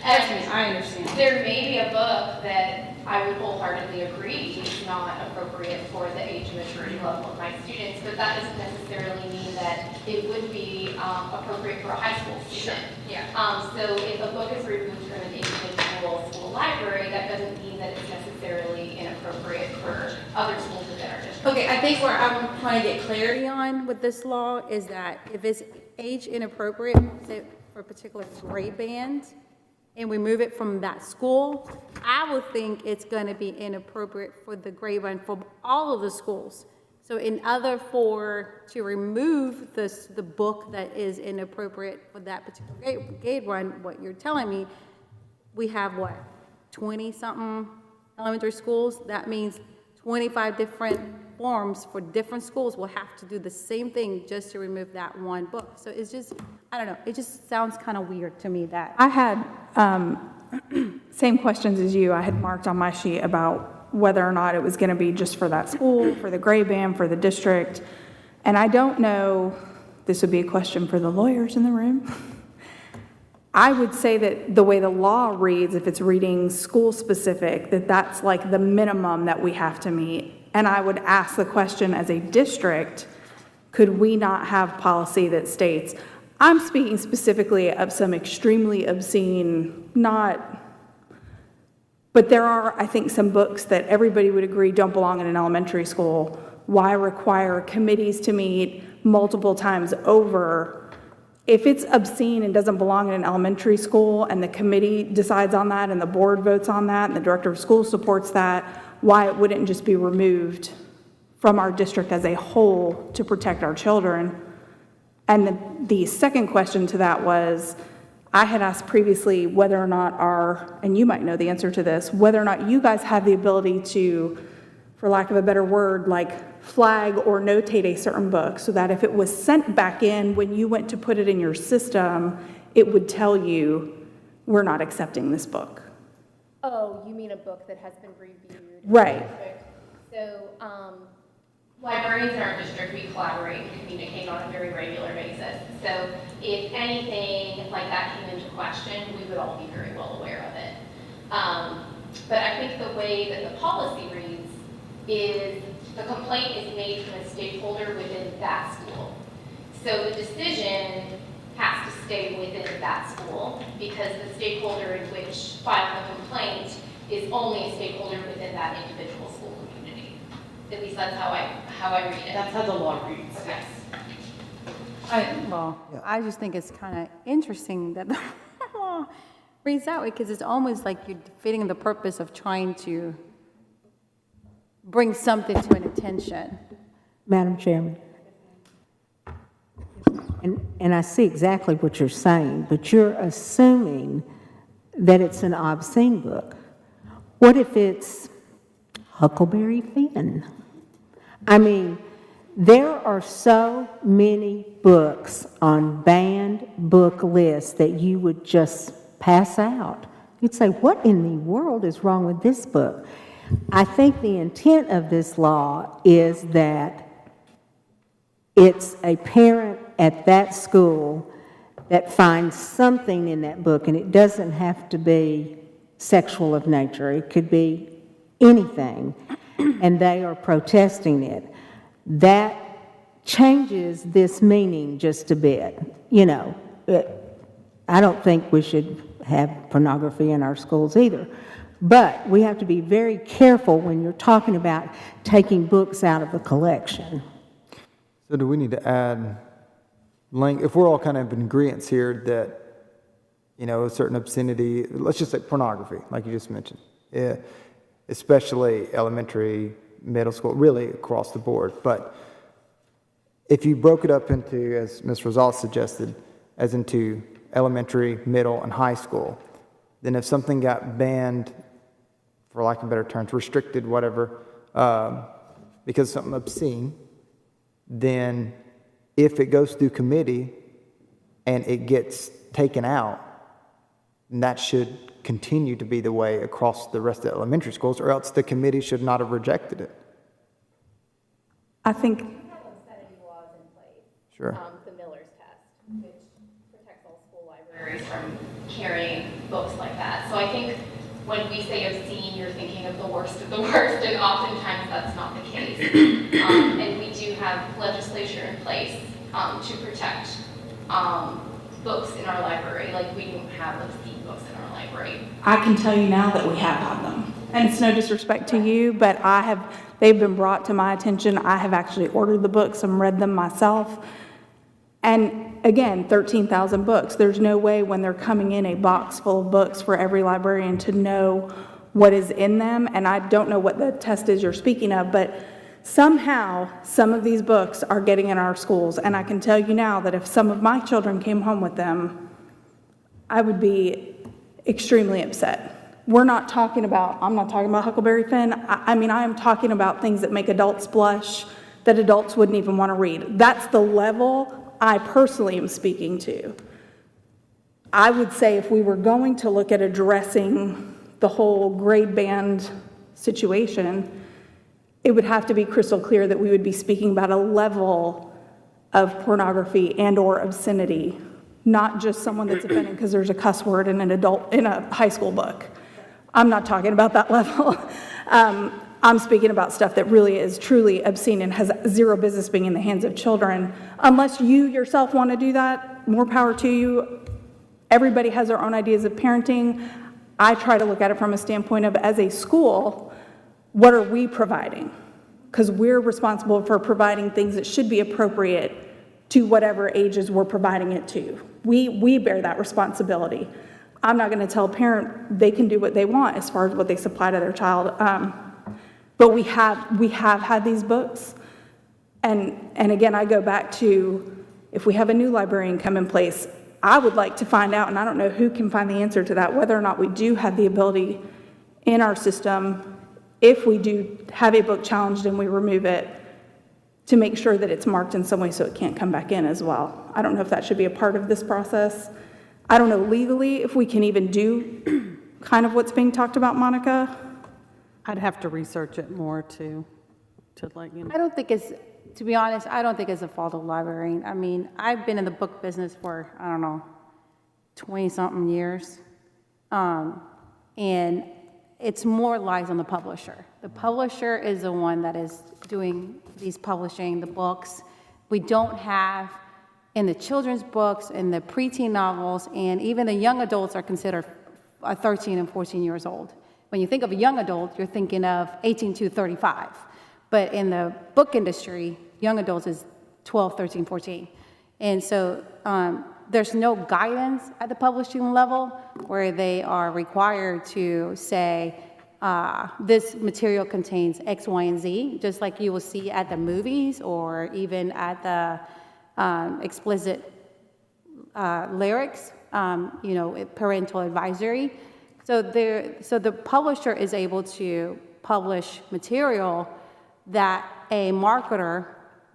Trust me, I understand. There may be a book that I would wholeheartedly agree is not appropriate for the age and maturity level of my students, but that doesn't necessarily mean that it would be appropriate for a high school student. Yeah. So if a book is removed from an individual school library, that doesn't mean that it's necessarily inappropriate for other schools within our district. Okay, I think where I'm trying to get clarity on with this law is that if it's age inappropriate, say for a particular grade band, and remove it from that school, I would think it's going to be inappropriate for the grade one for all of the schools. So in order to remove the book that is inappropriate for that particular grade one, what you're telling me, we have what, 20-something elementary schools? That means 25 different forms for different schools will have to do the same thing just to remove that one book. So it's just, I don't know, it just sounds kind of weird to me that. I had same questions as you. I had marked on my sheet about whether or not it was going to be just for that school, for the grade band, for the district. And I don't know, this would be a question for the lawyers in the room. I would say that the way the law reads, if it's reading school-specific, that that's like the minimum that we have to meet. And I would ask the question, as a district, could we not have policy that states, I'm speaking specifically of some extremely obscene, but there are, I think, some books that everybody would agree don't belong in an elementary school. Why require committees to meet multiple times over? If it's obscene and doesn't belong in an elementary school and the committee decides on that and the board votes on that and the director of schools supports that, why it wouldn't just be removed from our district as a whole to protect our children. And the second question to that was, I had asked previously whether or not and you might know the answer to this, whether or not you guys have the ability to, for lack of a better word, like flag or notate a certain book so that if it was sent back in when you went to put it in your system, it would tell you, we're not accepting this book. Oh, you mean a book that has been reviewed? Right. So, librarians in our district, we collaborate and communicate on a very regular basis. So if anything like that came into question, we would all be very well aware of it. But I think the way that the policy reads is the complaint is made from a stakeholder within that school. So the decision has to stay within that school because the stakeholder in which filed the complaint is only a stakeholder within that individual school community. At least that's how I read it. That's how the law reads. Okay. I just think it's kind of interesting that the law reads that way because it's almost like you're defeating the purpose of trying to bring something to an attention. Madam Chairman. And I see exactly what you're saying, but you're assuming that it's an obscene book. What if it's Huckleberry Finn? I mean, there are so many books on banned book lists that you would just pass out. You'd say, what in the world is wrong with this book? I think the intent of this law is that it's a parent at that school that finds something in that book, and it doesn't have to be sexual of nature. It could be anything, and they are protesting it. That changes this meaning just a bit. You know, I don't think we should have pornography in our schools either. But we have to be very careful when you're talking about taking books out of the collection. So do we need to add, if we're all kind of in agreement here that, you know, a certain obscenity, let's just say pornography, like you just mentioned, especially elementary, middle school, really across the board. But if you broke it up into, as Ms. Rosales suggested, as into elementary, middle, and high school, then if something got banned, for lack of better terms, restricted, whatever, because something obscene, then if it goes through committee and it gets taken out, then that should continue to be the way across the rest of the elementary schools, or else the committee should not have rejected it. I think. We have obscenity laws in place. Sure. The Miller's test, which protects all school libraries from carrying books like that. So I think when we say obscene, you're thinking of the worst of the worst, and oftentimes that's not the case. And we do have legislation in place to protect books in our library. Like, we don't have obscene books in our library. I can tell you now that we have had them. And it's no disrespect to you, but they've been brought to my attention. I have actually ordered the books and read them myself. And again, 13,000 books. There's no way when they're coming in a box full of books for every librarian to know what is in them. And I don't know what the test is you're speaking of, but somehow, some of these books are getting in our schools. And I can tell you now that if some of my children came home with them, I would be extremely upset. I'm not talking about Huckleberry Finn. I mean, I am talking about things that make adults blush, that adults wouldn't even want to read. That's the level I personally am speaking to. I would say if we were going to look at addressing the whole grade band situation, it would have to be crystal clear that we would be speaking about a level of pornography and or obscenity, not just someone that's offended because there's a cuss word in a high school book. I'm not talking about that level. I'm speaking about stuff that really is truly obscene and has zero business being in the hands of children. Unless you yourself want to do that, more power to you. Everybody has their own ideas of parenting. I try to look at it from a standpoint of, as a school, what are we providing? Because we're responsible for providing things that should be appropriate to whatever ages we're providing it to. We bear that responsibility. I'm not going to tell a parent they can do what they want as far as what they supply to their child. But we have had these books. And again, I go back to, if we have a new librarian come in place, I would like to find out, and I don't know who can find the answer to that, whether or not we do have the ability in our system, if we do have a book challenged and we remove it, to make sure that it's marked in some way so it can't come back in as well. I don't know if that should be a part of this process. I don't know legally if we can even do kind of what's being talked about, Monica. I'd have to research it more to let you know. I don't think it's, to be honest, I don't think it's a fault of the librarian. I mean, I've been in the book business for, 20-something years. And it's more lies on the publisher. The publisher is the one that is doing these publishing, the books. We don't have, in the children's books, in the preteen novels, and even the young adults are considered 13 and 14 years old. When you think of a young adult, you're thinking of 18 to 35. But in the book industry, young adults is 12, 13, 14. And so there's no guidance at the publishing level where they are required to say, this material contains X, Y, and Z, just like you will see at the movies or even at the explicit lyrics, parental advisory. So the publisher is able to publish material that a marketer,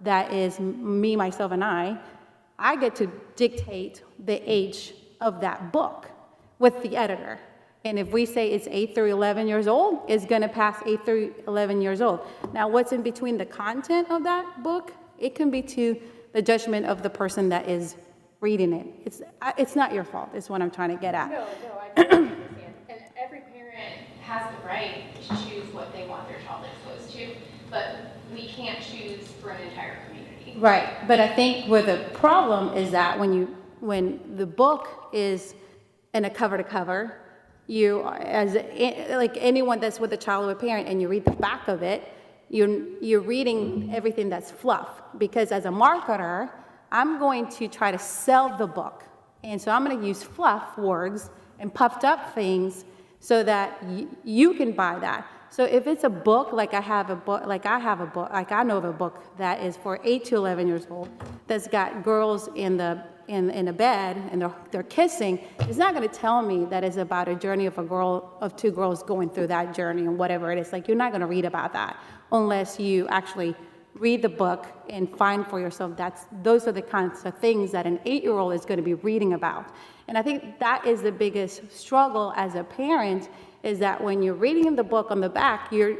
that is me, myself, and I get to dictate the age of that book with the editor. And if we say it's 8 through 11 years old, it's going to pass 8 through 11 years old. Now, what's in between the content of that book, it can be to the judgment of the person that is reading it. It's not your fault, is what I'm trying to get at. No, I understand. And every parent has the right to choose what they want their child exposed to, but we can't choose for an entire community. Right, but I think where the problem is that when the book is in a cover to cover, like anyone that's with a child or a parent, and you read the back of it, you're reading everything that's fluff. Because as a marketer, I'm going to try to sell the book, and so I'm going to use fluff words and puffed up things so that you can buy that. So if it's a book, like I know of a book that is for 8 to 11 years old, that's got girls in a bed and they're kissing, it's not going to tell me that it's about a journey of two girls going through that journey and whatever it is. Like, you're not going to read about that unless you actually read the book and find for yourself those are the kinds of things that an 8-year-old is going to be reading about. And I think that is the biggest struggle as a parent, is that when you're reading the book on the back, you're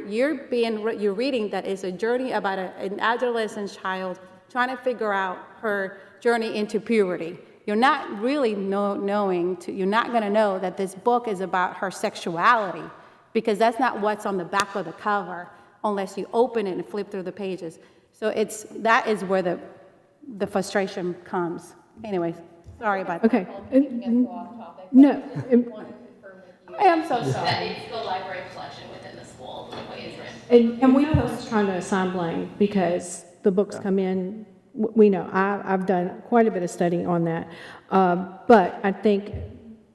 reading that it's a journey about an adolescent child trying to figure out her journey into puberty. You're not really you're not going to know that this book is about her sexuality, because that's not what's on the back of the cover unless you open it and flip through the pages. So that is where the frustration comes. Anyways, sorry about that. Okay. No. I am so That sorry. it's the library collection within the school, the way it's written. And we was trying to assign blame because the books come in we know, I've done quite a bit of study on that. But I think,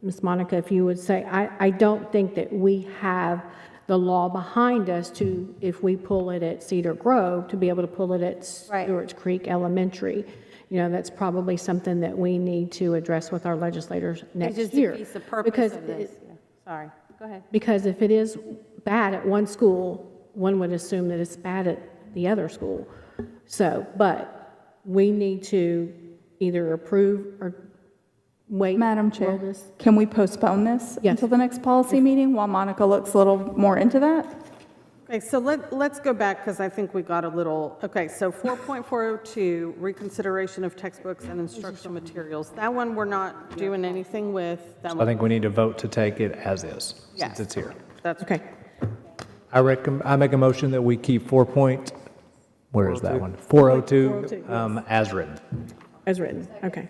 Ms. Monica, if you would say, I don't think that we have the law behind us to, if we pull it at Cedar Grove, to be able to pull it at Stewart's Creek Elementary. You know, that's probably something that we need to address with our legislators next It just year. defeats the purpose Because of this. Yeah. Sorry, go ahead. Because if it is bad at one school, one would assume that it's bad at the other school. So, but we need to either approve or wait. Madam roll Chair, this. can we postpone this Yes. until the next policy meeting while Monica looks a little more into that? Okay, so let's go back, because I think we got a little, okay, so 4.402, reconsideration of textbooks and instructional materials. That one we're not doing anything with. That I one, think we need to vote to take it as is, Yes. since it's here. that's Okay. I make a motion that we keep where is that one? 402, 402, as written. As written, okay.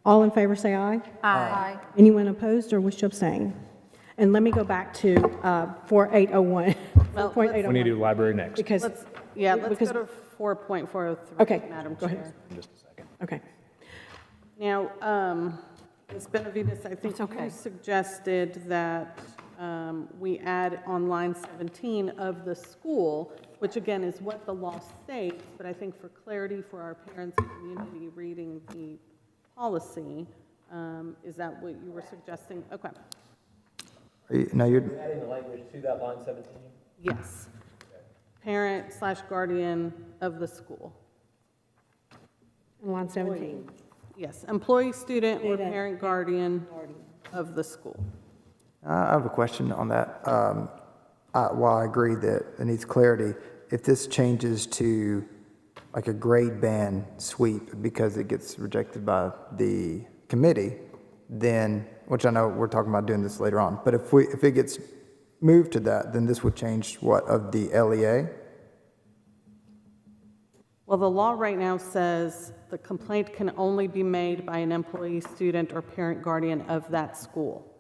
All in favor, say aye. Aye. Anyone opposed or wish to abstain? And let me go back to 4801. Well, 4.801. We need to do library next. Because, let's go because- to 4.403, Okay, Madam go ahead. Chair. In just a second. okay. Now, Ms. Benavides, I think okay. you suggested that we add on line 17 of the school, which again is what the law states, but I think for clarity for our parents and community reading the policy, is that what you were suggesting? Okay, Now, you're, Adding the language to that line 17? yes. Parent/guardian of the school. Line 17. Yes, employee, student, or parent guardian of the school. I have a question on that. While I agree that it needs clarity, if this changes to like a grade band sweep because it gets rejected by the committee, then, which I know we're talking about doing this later on, but if it gets moved to that, then this would change what, of the LEA? Well, the law right now says the complaint can only be made by an employee, student, or parent guardian of that school.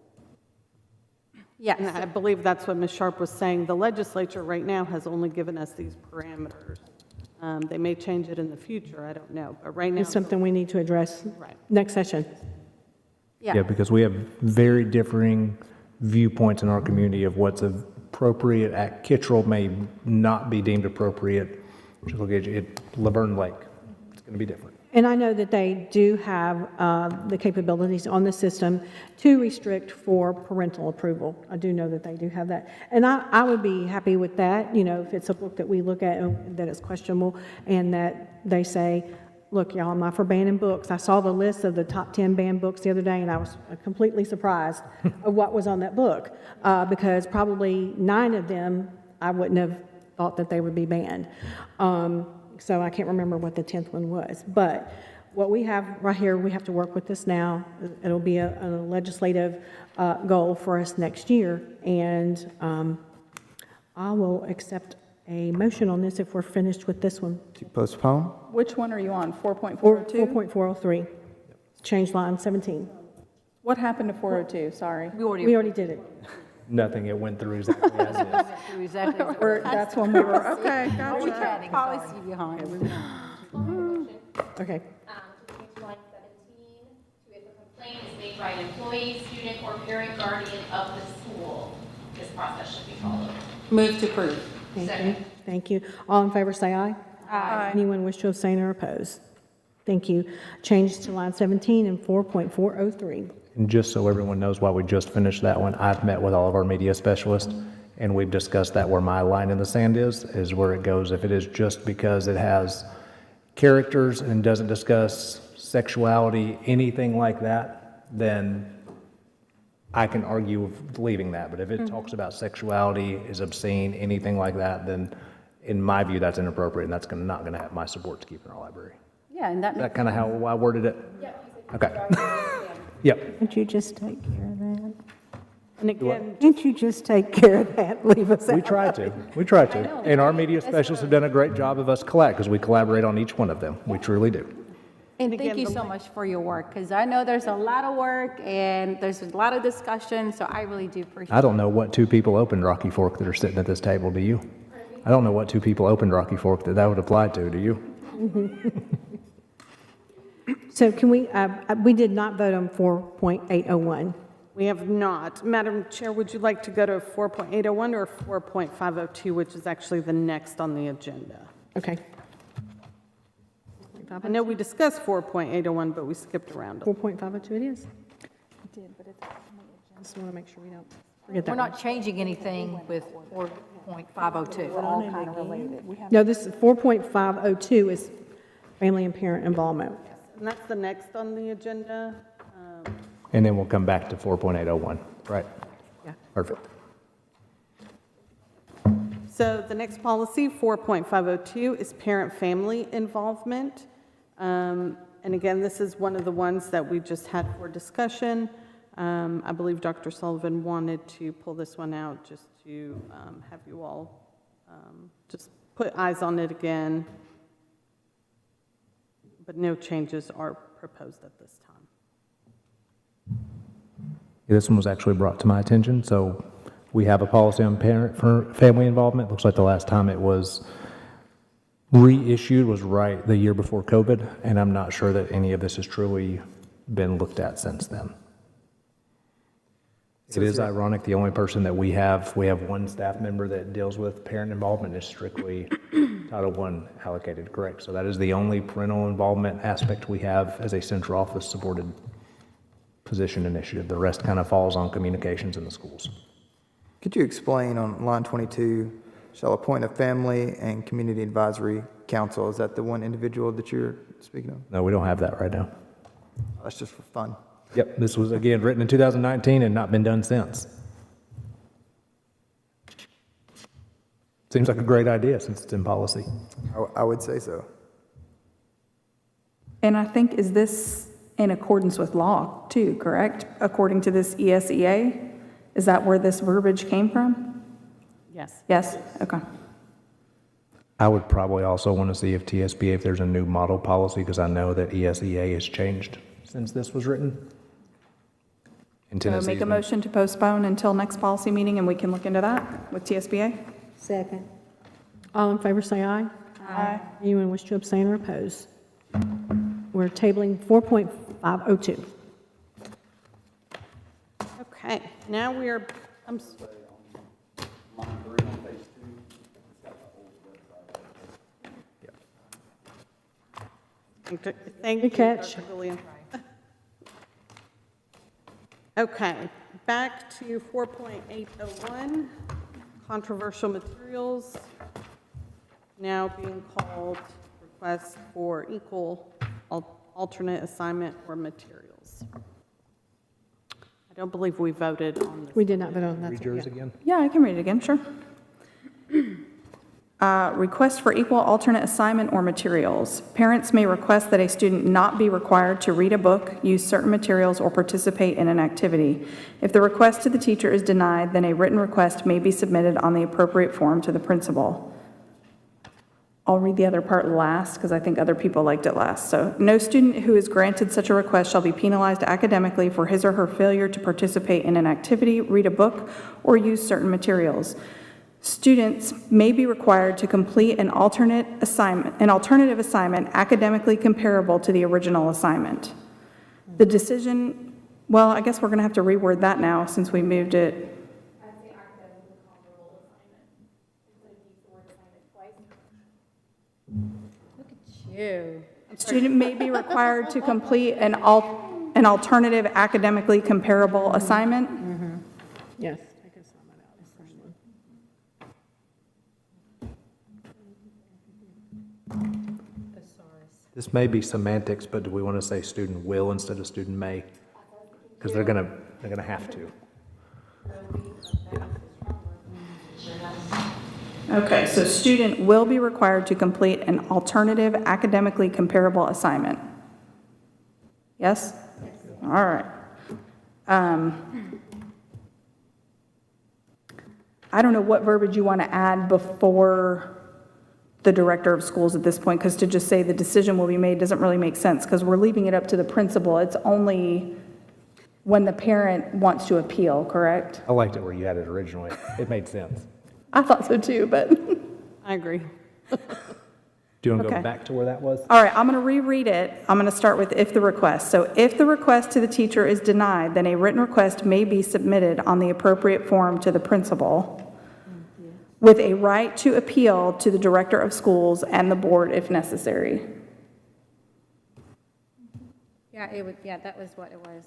Yes. And I believe that's what Ms. Sharp was saying. The legislature right now has only given us these parameters. They may change it in the future, I don't know, but right now. It's something we need to address Right. next session. Yeah, because we have very differing viewpoints in our community of what's appropriate at Kittrell may not be deemed appropriate. Just look at Laverne Lake. It's going to be different. And I know that they do have the capabilities on the system to restrict for parental approval. I do know that they do have that. And I would be happy with that, you know, if it's a book that we look at and that is questionable and that they say, look, y'all, I'm not for banning books. I saw the list of the top 10 banned books the other day, and I was completely surprised of what was on that book, because probably 9 of them I wouldn't have thought that they would be banned. So I can't remember what the 10th one was. But what we have right here, we have to work with this now. It'll be a legislative goal for us next year, and I will accept a motion on this if we're finished with this one. To postpone? Which one are you on, Or 4.402? 4.403, change line 17. What happened to 402, sorry? We already did it. Nothing, it went through exactly as is. Exactly. That's when we were, okay, gotcha. Chatting, Policy sorry. behind. Okay. To change line 17 to if a complaint is made by an employee, student, or parent guardian of the school, this process should be followed. Move to approve. Thank you. Thank you. All in favor, say aye. Aye. Anyone wish to abstain or oppose? Thank you. Change to line 17 and 4.403. And just so everyone knows why we just finished that one, I've met with all of our media specialists, and we've discussed that where my line in the sand is where it goes. If it is just because it has characters and doesn't discuss sexuality, anything like that, then I can argue with leaving that. But if it talks about sexuality, is obscene, anything like that, then in my view, that's inappropriate, and that's not going to have my support to keep in our library. Yeah, and that Is that kind of how I worded it? Okay. Yep. Can't you just take care of that? And again, Can't you just take care of that? Leave us We out. try to. We try to. And our media specialists have done a great job of us because we collaborate on each one of them. We truly do. And again, thank you the so much for your work, because I know there's a lot of work and there's a lot of discussion, so I really do appreciate it. I don't know what 2 people opened Rocky Fork that are sitting at this table, do you? I don't know what 2 people opened Rocky Fork that would apply to, do you? So can we did not vote on 4.801. We have not. Madam Chair, would you like to go to 4.801 or 4.502, which is actually the next on the agenda? Okay. I know we discussed 4.801, but we skipped around. 4.502 it is. Just want to make sure we don't forget that We're one. not changing anything with 4.502. No, this is 4.502 is family and parent involvement. And that's the next on the agenda. And then we'll come back to 4.801, right? Yeah. Perfect. So the next policy, 4.502, is parent-family involvement. And again, this is one of the ones that we just had for discussion. I believe Dr. Sullivan wanted to pull this one out just to have you all just put eyes on it again. But no changes are proposed at this time. Yeah, this one was actually brought to my attention, so we have a policy on family involvement. Looks like the last time it was reissued was right the year before COVID, and I'm not sure that any of this has truly been looked at since then. It is ironic, the only person that we have one staff member that deals with parent involvement is strictly Title I allocated, correct? So that is the only parental involvement aspect we have as a central office supported position initiative. The rest kind of falls on communications in the schools. Could you explain on line 22, shall appoint a family and community advisory council? Is that the one individual that you're speaking of? No, we don't have that right now. That's just for fun. Yep, this was again written in 2019 and not been done since. Seems like a great idea since it's in policy. I would say so. And I think, is this in accordance with law too, correct? According to this ESEA? Is that where this verbiage came from? Yes. Yes? Okay. I would probably also want to see if TSBA, if there's a new model policy, because I know that ESEA has changed since this was written. In So Tennessee. make a motion to postpone until next policy meeting and we can look into that with TSBA? Second. All in favor, say aye. Aye. Anyone wish to abstain or oppose? We're tabling 4.502. Okay, now we are, thank you, Good catch. Dr. Gillian. Okay, back to 4.801, controversial materials, now being called request for equal alternate assignment or materials. I don't believe we voted on this. We did not vote on that. Read yours again. Yeah, I can read it again, sure. Request for equal alternate assignment or materials. Parents may request that a student not be required to read a book, use certain materials, or participate in an activity. If the request to the teacher is denied, then a written request may be submitted on the appropriate form to the principal. I'll read the other part last because I think other people liked it last. So, no student who is granted such a request shall be penalized academically for his or her failure to participate in an activity, read a book, or use certain materials. Students may be required to complete an alternative assignment academically comparable to the original assignment. The decision, well, I guess we're going to have to reword that now since we moved it. I'd say academically comparable assignment. Instead of use the word assignment twice. Look at you. A student may be required to complete an alternative academically comparable assignment. Yes. Take assignment out, the first one. This may be semantics, but do we want to say student will instead of student may? Because they're gonna have to. Okay, so student will be required to complete an alternative academically comparable assignment. Yes? All right. I don't know what verbiage you want to add before the director of schools at this point, because to just say the decision will be made doesn't really make sense, because we're leaving it up to the principal. It's only when the parent wants to appeal, correct? I liked it where you had it originally. It made sense. I thought so too, but I agree. Do Do you want to Okay. go back to where that was? All right, I'm going to reread it. I'm going to start with if the request. So if the request to the teacher is denied, then a written request may be submitted on the appropriate form to the principal with a right to appeal to the director of schools and the board if necessary. Yeah, that was what it was.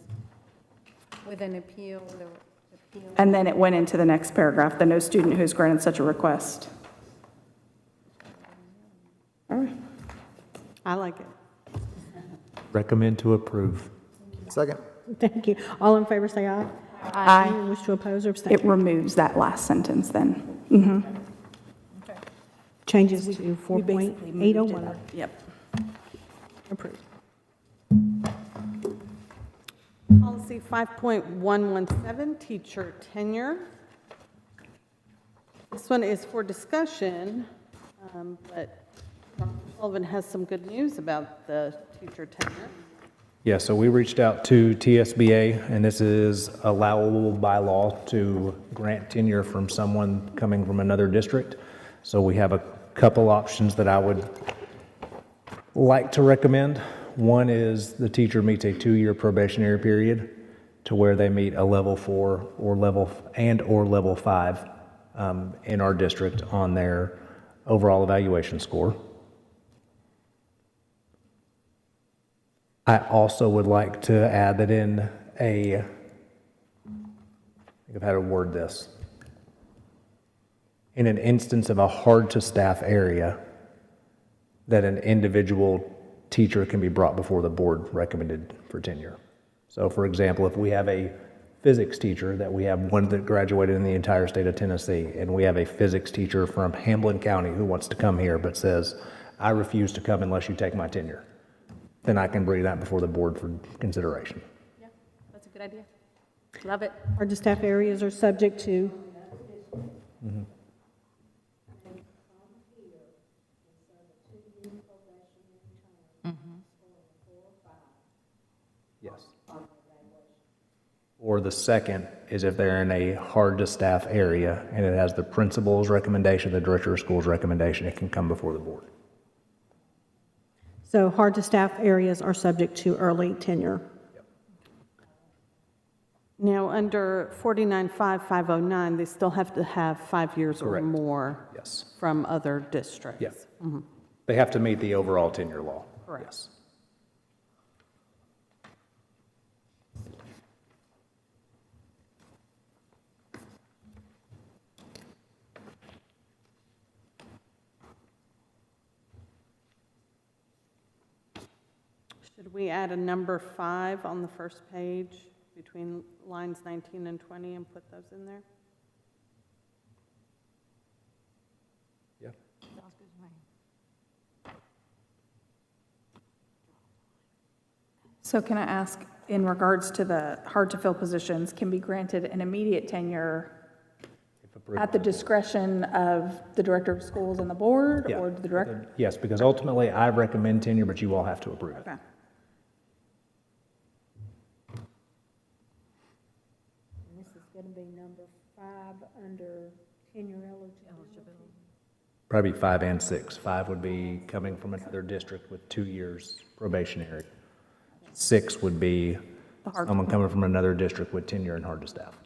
With an appeal, the appeal. And then it went into the next paragraph, that no student who has granted such a request. All right. I like it. Recommend to approve. Second. Thank you. All in favor, say aye. Aye. Anyone wish to oppose or abstain? It removes that last sentence then. Mhm. Changes to 4.801. Yep. Approved. Policy 5.117, teacher tenure. This one is for discussion, but Dr. Sullivan has some good news about the teacher tenure. Yeah, so we reached out to TSBA, and this is allowable by law to grant tenure from someone coming from another district. So we have a couple options that I would like to recommend. One is the teacher meets a 2-year probationary period to where they meet a level 4 or level 5 in our district on their overall evaluation score. I also would like to add that in I think I've had to word this. In an instance of a hard-to-staff area, that an individual teacher can be brought before the board recommended for tenure. So for example, if we have a physics teacher that we have one that graduated in the entire state of Tennessee, and we have a physics teacher from Hamlin County who wants to come here but says, I refuse to come unless you take my tenure, then I can bring that before the board for consideration. Yeah, that's a good idea. Love it. Hard-to-staff areas are subject to, Yes. Or the second is if they're in a hard-to-staff area and it has the principal's recommendation, the director of school's recommendation, it can come before the board. so hard-to-staff areas are subject to early tenure. Now, under 49.5.509, they still have to have 5 years or Correct. more Yes. from other districts. Yeah. They have to meet the overall tenure law. Correct. Yes. Should we add a number 5 on the first page between lines 19 and 20 and put those in there? Yeah. Sounds good to me. So can I ask, in regards to the hard-to-fill positions, can be granted an immediate tenure If approved at the by board. discretion of the director of schools and the board, Yeah. or the director? Yes, because ultimately I recommend tenure, but you all have to approve it. Okay. And this is going to be number 5 under tenure eligibility. Probably 5 and 6. 5 would be coming from another district with 2 years probationary. 6 would be The hard- someone coming from another district with tenure and hard to staff.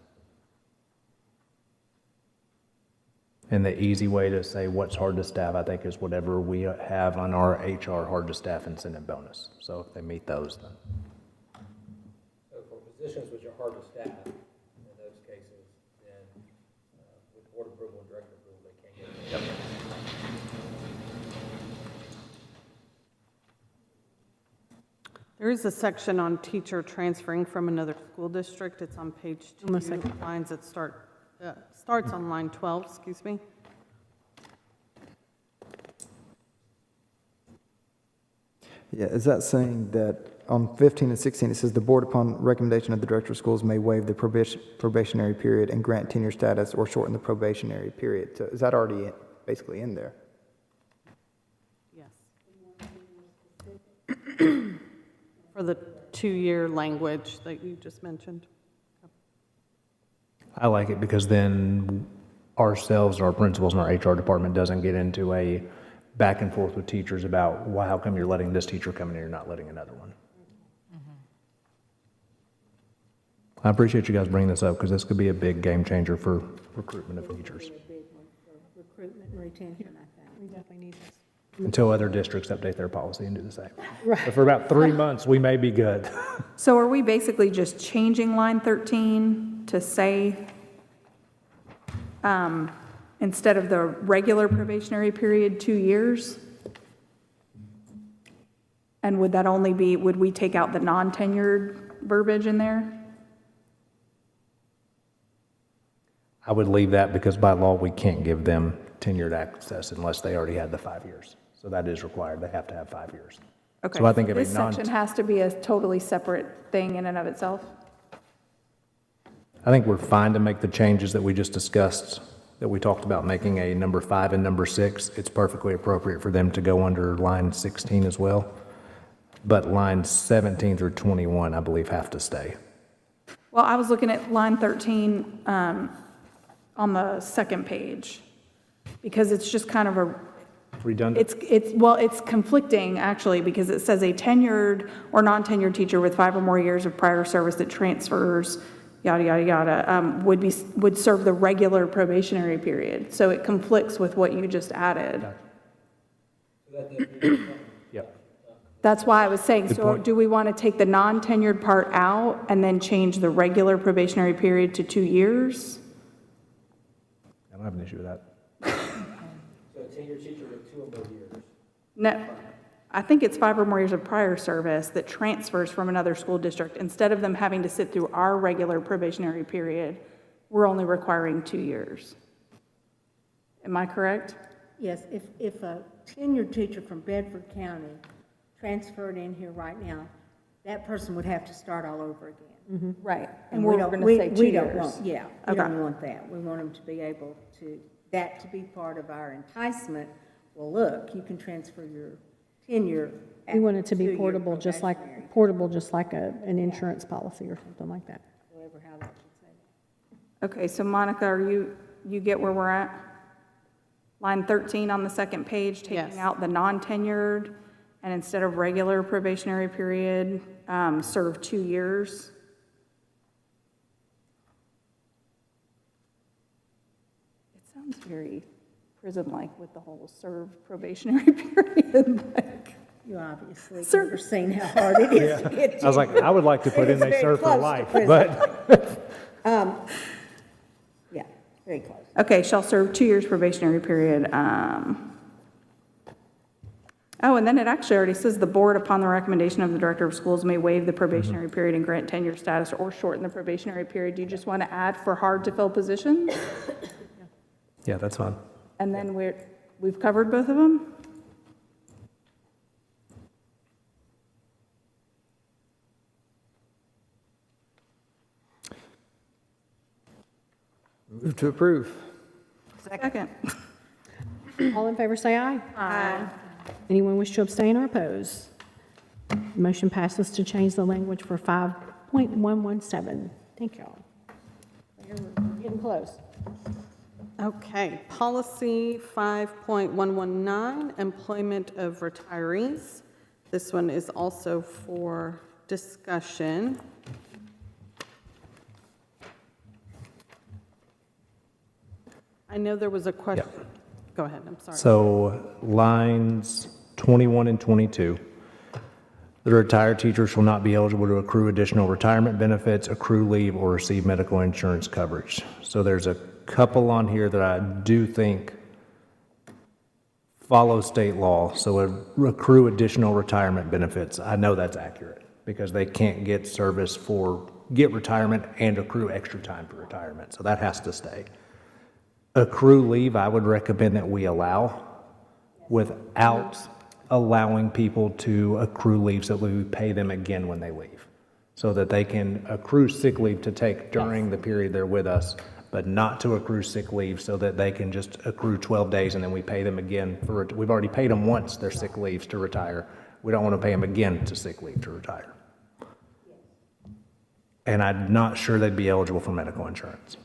And the easy way to say what's hard to staff, I think, is whatever we have on our HR hard to staff incentive bonus. So if they meet those, then. So for positions which are hard to staff, in those cases, then with board approval and director approval, they can't get it. There is a section on teacher transferring from another school district. It's on page 2, lines that starts on line 12, excuse me. Yeah, is that saying that on 15 and 16, it says the board upon recommendation of the director of schools may waive the probationary period and grant tenure status or shorten the probationary period? So is that already basically in there? Yes. For the 2-year language that you just mentioned. I like it because then ourselves, our principals, and our HR department doesn't get into a back and forth with teachers about, why, how come you're letting this teacher come in and you're not letting another one? I appreciate you guys bringing this up, because this could be a big game changer for recruitment of teachers. A big one for recruitment and retention, I think. We definitely need this. Until other districts update their policy and do the same. But for about 3 months, we may be good. So are we basically just changing line 13 to say, instead of the regular probationary period, 2 years? And would that only be, would we take out the non-tenured verbiage in there? I would leave that, because by law, we can't give them tenured access unless they already had the 5 years. So that is required. They have to have 5 years. Okay. So I think if This a non, section has to be a totally separate thing in and of itself? I think we're fine to make the changes that we just discussed, that we talked about making a number 5 and number 6. It's perfectly appropriate for them to go under line 16 as well. But lines 17 through 21, I believe, have to stay. Well, I was looking at line 13 on the second page, because it's just kind of a, Redundant? it's conflicting, actually, because it says a tenured or non-tenured teacher with 5 or more years of prior service that transfers, yada, yada, yada, would serve the regular probationary period. So it conflicts with what you just added. Yep. That's why I was saying, Good so point. do we want to take the non-tenured part out and then change the regular probationary period to 2 years? I don't have an issue with that. So a tenured teacher with 2 or more years. No, I think it's 5 or more years of prior service that transfers from another school district. Instead of them having to sit through our regular probationary period, we're only requiring 2 years. Am I correct? Yes, if a tenured teacher from Bedford County transferred in here right now, that person would have to start all over again. Right. And And we we're don't, going to we, say 2 we don't years. want, yeah, we Okay. don't want that. We want them to be able to, that to be part of our enticement. Well, look, you can transfer your tenure. We want it to be your portable, just like an insurance policy or something like that. Whatever, how that should say. Okay, so Monica, you get where we're at? Line 13 on the second page, taking Yes. out the non-tenured, and instead of regular probationary period, serve 2 years. It sounds very prison-like with the whole serve probationary period. Like, You obviously have Sir. never seen how hard it is to get I was like, I would like to put in, It is they very serve for close to life, prison. but Yeah, very close. okay, shall serve 2 years probationary period. Oh, and then it actually already says the board, upon the recommendation of the director of schools, may waive the probationary period and grant tenure status or shorten the probationary period. Do you just want to add for hard-to-fill positions? yeah, that's fine. And then we've covered both of them? Move to approve. Second. All in favor, say aye. Aye. Anyone wish to abstain or oppose? Motion passes to change the language for 5.117. Thank y'all. We're getting close. Okay, policy 5.119, employment of retirees. This one is also for discussion. I know there was a question. Go ahead, I'm sorry. So lines 21 and 22. The retired teacher shall not be eligible to accrue additional retirement benefits, accrue leave, or receive medical insurance coverage. So there's a couple on here that I do think follow state law. So accrue additional retirement benefits. I know that's accurate because they can't get service for, get retirement and accrue extra time for retirement. So that has to stay. Accrue leave, I would recommend that we allow without allowing people to accrue leave so that we pay them again when they leave. So that they can accrue sick leave to take during the period they're with us, but not to accrue sick leave so that they can just accrue 12 days and then we pay them again for, we've already paid them once their sick leaves to retire. We don't want to pay them again to sick leave to retire. And I'm not sure they'd be eligible for medical insurance.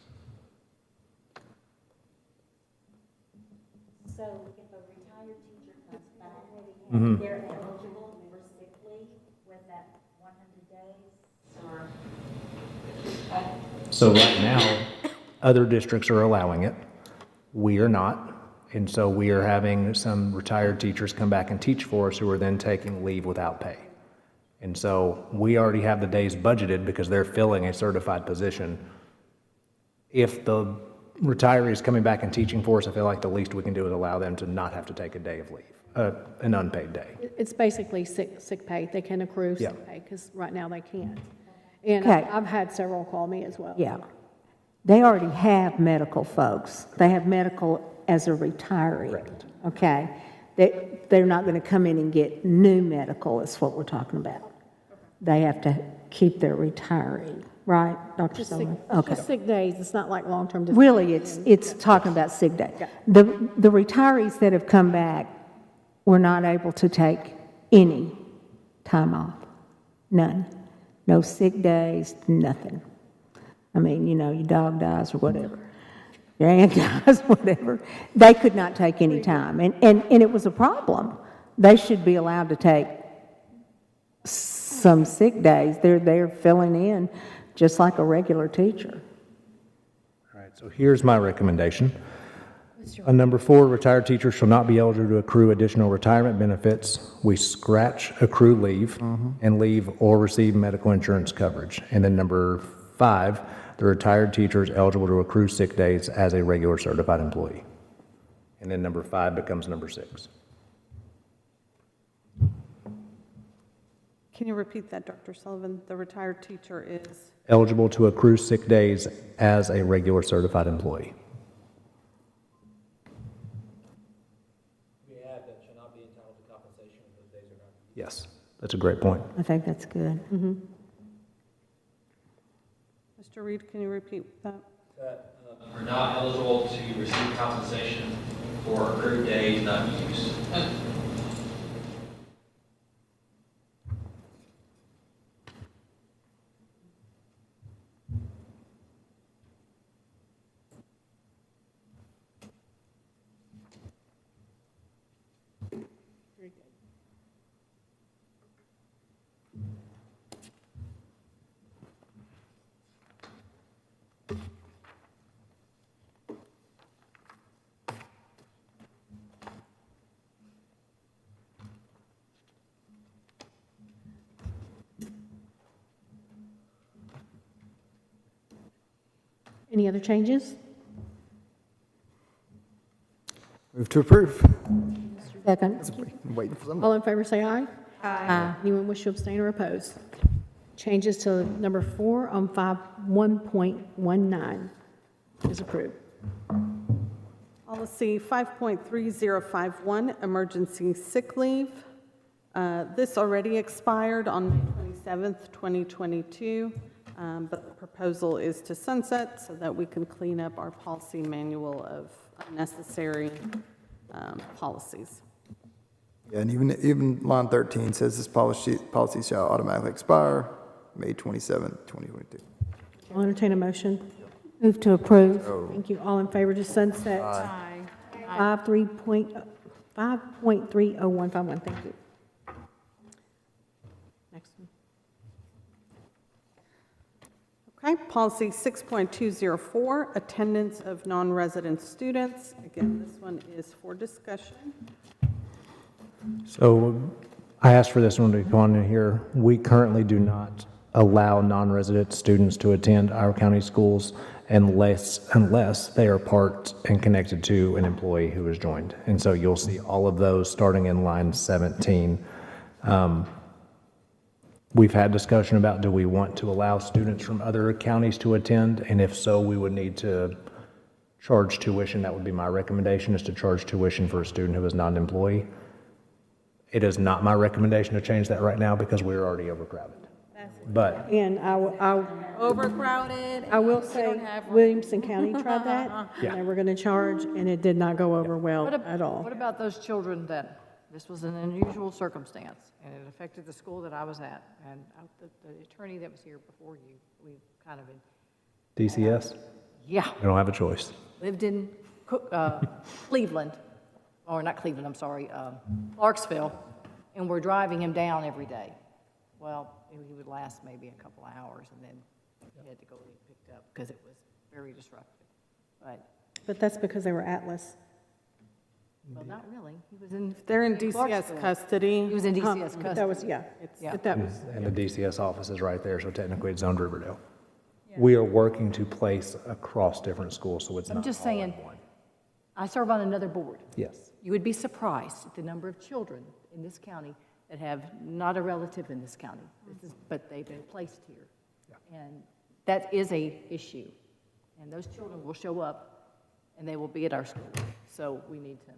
So if a retired teacher comes back, Mhm. they're eligible for sick leave with that 100 days, or? So right now, other districts are allowing it. We are not. And so we are having some retired teachers come back and teach for us who are then taking leave without pay. And so we already have the days budgeted because they're filling a certified position. If the retiree is coming back and teaching for us, I feel like the least we can do is allow them to not have to take a day of leave, an unpaid day. It's basically sick pay. They can accrue Yeah. sick pay because right now they can't. And Okay. I've had several call me as well. Yeah. They already have medical folks. They have medical as a retiree. Correct. Okay? They're not going to come in and get new medical, is what we're talking about. They have to keep their retiree, right, Dr. Just sick, Sullivan? it's Okay. just sick days. It's not like long-term disability. Really, it's talking about sick day. The retirees that have come back were not able to take any time off. None. No sick days, nothing. I mean, you know, your dog dies or whatever. Your aunt dies, whatever. They could not take any time. And it was a problem. They should be allowed to take some sick days. They're filling in just like a regular teacher. All right, so here's my recommendation. On number 4, retired teachers shall not be eligible to accrue additional retirement benefits. We scratch accrue leave and leave or receive medical insurance coverage. And then number 5, the retired teacher is eligible to accrue sick days as a regular certified employee. And then number 5 becomes number 6. Can you repeat that, Dr. Sullivan? The retired teacher is? Eligible to accrue sick days as a regular certified employee. We add that shall not be entitled to compensation if those days are not used. Yes, that's a great point. I think that's good. Mr. Reed, can you repeat that? That, Are not eligible to receive compensation for accrued days not used. Any other changes? Move to approve. Second. I'm waiting for someone. All in favor, say aye. Aye. Anyone wish to abstain or oppose? Changes to number 4 on 1.19 is approved. Policy 5.3051, emergency sick leave. This already expired on May 27th, 2022, but the proposal is to sunset so that we can clean up our policy manual of unnecessary policies. Yeah, and even line 13 says this policy shall automatically expire May 27th, 2022. I'll entertain a motion. Move to approve. Thank you. All in favor to sunset? Aye. 5.301551. Thank you. Next one. Okay, policy 6.204, attendance of non-resident students. Again, this one is for discussion. So I asked for this one to go on in here. We currently do not allow non-resident students to attend our county schools unless they are part and connected to an employee who has joined. And so you'll see all of those starting in line 17. We've had discussion about, do we want to allow students from other counties to attend? And if so, we would need to charge tuition. That would be my recommendation, is to charge tuition for a student who is not an employee. It is not my recommendation to change that right now because we're already overcrowded. But And Overcrowded. I will we say, don't have room. Williamson County tried that, Yeah. and they were going to charge, and it did not go over well What at all. What about those children that, this was an unusual circumstance, and it affected the school that I was at, and the attorney that was here before you, we kind of, DCS, yeah, we don't have a choice. lived in Cleveland, or not Cleveland, I'm sorry, Clarksville, and we're driving him down every day. Well, he would last maybe a couple of hours, and then he had to go get picked up because it was very disruptive. But that's because they were Atlas. Well, not really. He was in. They're in Clarksville. DCS custody. He was in DCS But custody. that was, yeah. Yeah. But that was, And the DCS office is right there, so technically it's zoned Riverdale. We are working to place across different schools, so it's not I'm just all in saying, one. I serve on another board. Yes. You would be surprised at the number of children in this county that have not a relative in this county, but they've been placed here. And that is a issue. And those children will show up, and they will be at our school. So we need to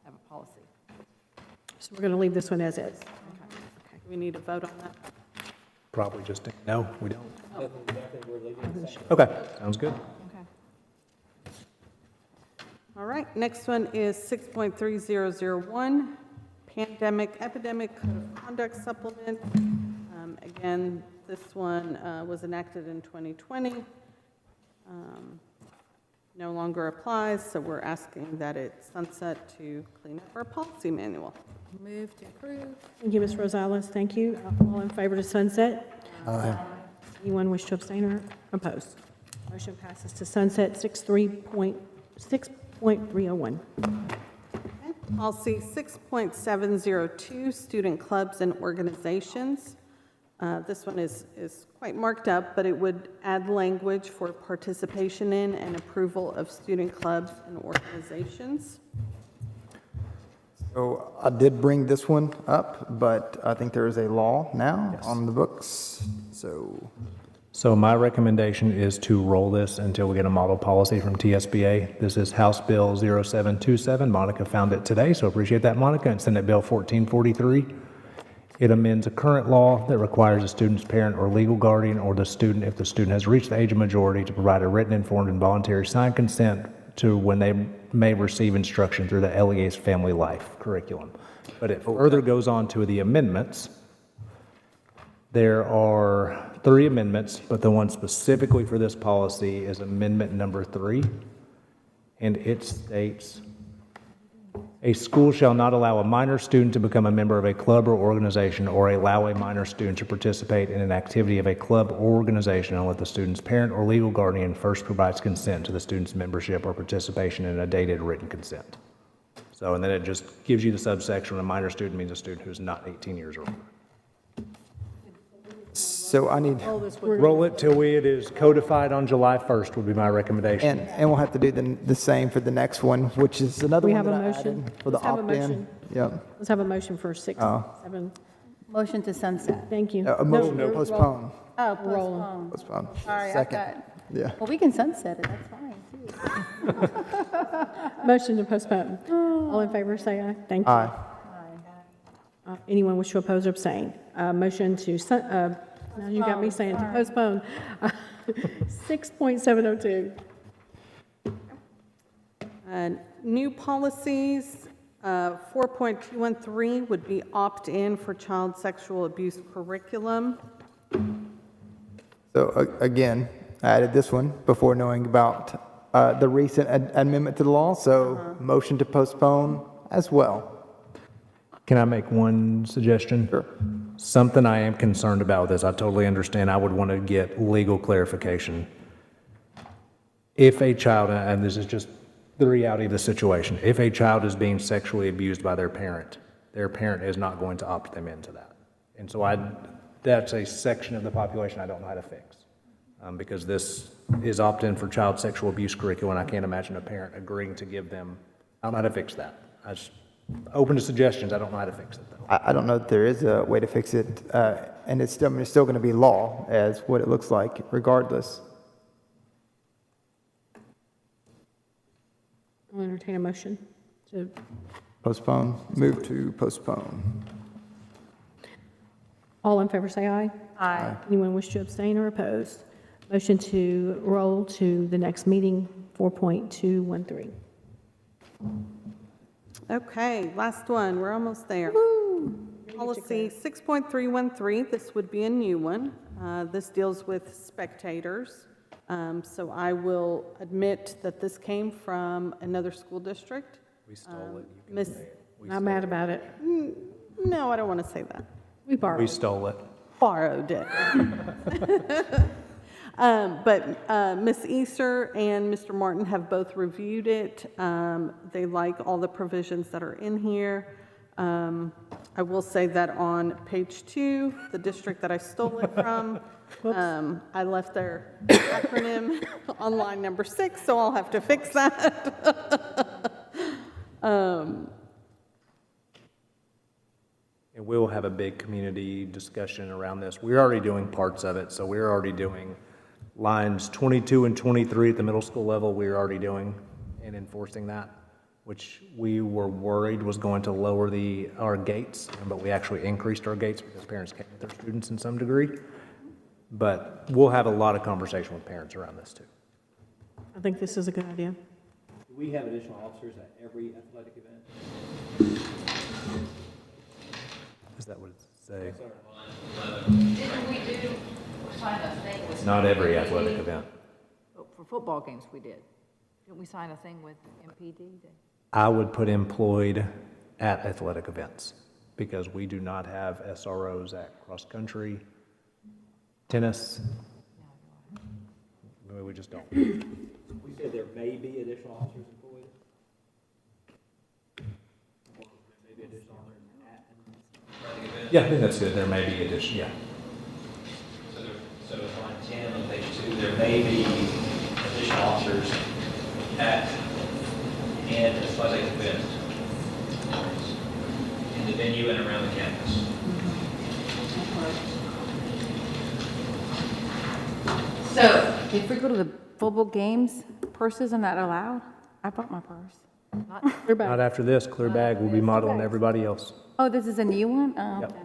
have a policy. so we're going to leave this one as is. We need to vote on that. Probably just, no, we don't. I think we're leaving the same. Okay, sounds good. All right, next one is 6.3001, Pandemic Epidemic Code of Conduct Supplement. Again, this one was enacted in 2020. No longer applies, so we're asking that it sunset to clean up our policy manual. Move to approve. Thank you, Ms. Rosales. Thank you. All in favor to sunset? Aye. Anyone wish to abstain or oppose? Motion passes to sunset 6.301. Policy 6.702, Student Clubs and Organizations. This one is quite marked up, but it would add language for participation in and approval of student clubs and organizations. So I did bring this one up, but I think there is a law now on the books, so. So my recommendation is to roll this until we get a model policy from TSBA. This is House Bill 0727. Monica found it today, so appreciate that, Monica, and Senate Bill 1443. It amends a current law that requires a student's parent or legal guardian or the student, if the student has reached the age of majority, to provide a written, informed, and voluntary signed consent to when they may receive instruction through the LEA's Family Life curriculum. But it further goes on to the amendments. There are 3 amendments, but the one specifically for this policy is amendment number 3. And it states, a school shall not allow a minor student to become a member of a club or organization or allow a minor student to participate in an activity of a club or organization unless the student's parent or legal guardian first provides consent to the student's membership or participation in a dated written consent. So, and then it just gives you the subsection, a minor student means a student who's not 18 years or older. So I need, Roll it till it is codified on July 1st would be my recommendation. and we'll have to do the same for the next one, which is another We one have a that I motion. added for the Let's have a opt-in. motion. Yep. Let's have a motion for 6, Oh. 7. Motion to sunset. Thank you. A motion No, to postpone. Oh, Rolling. postpone. Postpone. Sorry, I Second. thought, Yeah. well, we can sunset it, that's fine, too. Motion to postpone. All in favor, say aye. Thank you. Aye. Anyone wish to oppose or abstain? Motion to, now you got me saying to postpone. 6.702. New policies, 4.213 would be opt-in for child sexual abuse curriculum. So again, I added this one before knowing about the recent amendment to the law, so motion to postpone as well. Can I make one suggestion? Sure. Something I am concerned about with this, I totally understand, I would want to get legal clarification. If a child, and this is just the reality of the situation, if a child is being sexually abused by their parent is not going to opt them into that. And so that's a section of the population I don't know how to fix. Because this is opt-in for child sexual abuse curriculum, and I can't imagine a parent agreeing to give them, I don't know how to fix that. I just, open to suggestions, I don't know how to fix it, though. I don't know that there is a way to fix it, and it's still going to be law as what it looks like regardless. I'll entertain a motion to, Postpone, move to postpone. all in favor, say aye. Aye. Anyone wish to abstain or oppose? Motion to roll to the next meeting, 4.213. Okay, last one, we're almost there. Policy 6.313, this would be a new one. This deals with spectators. So I will admit that this came from another school district. We stole it. You can Miss, say it. We Not stole mad it. about it. no, I don't want to say that. We borrowed. We stole it. Borrowed it. But Ms. Easter and Mr. Martin have both reviewed it. They like all the provisions that are in here. I will say that on page 2, the district that I stole it from, I left their acronym on line number 6, so I'll have to fix that. And we'll have a big community discussion around this. We're already doing parts of it, so we're already doing lines 22 and 23 at the middle school level. We're already doing and enforcing that, which we were worried was going to lower our gates, but we actually increased our gates because parents came with their students in some degree. But we'll have a lot of conversation with parents around this too. I think this is a good idea. Do we have additional officers at every athletic event? Is that what it say? Didn't we sign a thing with? Not every athletic event. For football games, we did. Didn't we sign a thing with MPD? I would put employed at athletic events because we do not have SROs at cross-country, tennis. We just don't. We said there may be additional officers employed. Or maybe additional officers at Athletic event. Yeah, I think that's good. There may be addition, yeah. So line 10 on page 2, there may be additional officers at and athletic events in the venue and around the campus. So if we go to the football games, purses are not allowed? I brought my purse. Clear back. Not after this, clear bag will be modeled on everybody else. Oh, this is a new one? Oh, Yep. okay.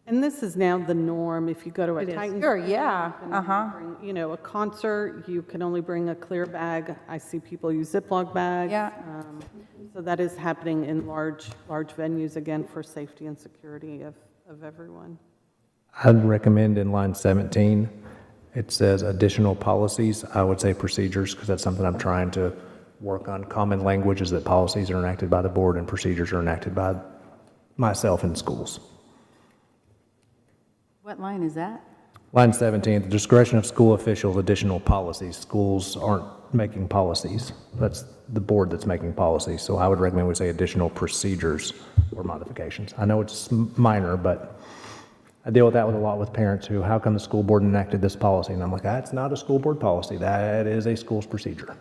And this is now the norm. If you go to a It is. Titans. Sure, game, yeah, you can uh-huh. bring, you know, a concert, you can only bring a clear bag. I see people use Ziploc bags. Yeah. So that is happening in large venues, again, for safety and security of everyone. I'd recommend in line 17, it says additional policies. I would say procedures because that's something I'm trying to work on. Common language is that policies are enacted by the board and procedures are enacted by myself in schools. What line is that? Line 17, the discretion of school officials, additional policies. Schools aren't making policies. That's the board that's making policies. So I would recommend we say additional procedures or modifications. I know it's minor, but I deal with that with a lot with parents who, how come the school board enacted this policy? And I'm like, that's not a school board policy. That is a school's procedure.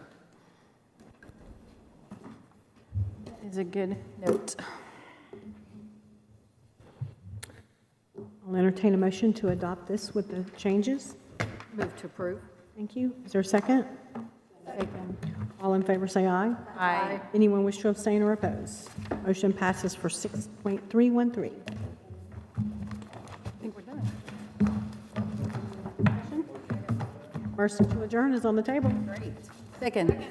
Is a good note. I'll entertain a motion to adopt this with the changes. Move to approve. Thank you. Is there a second? Second. All in favor, say aye. Aye. Anyone wish to abstain or oppose? Motion passes for 6.313. I think we're done. Motion to adjourn is on the table. Great. Second.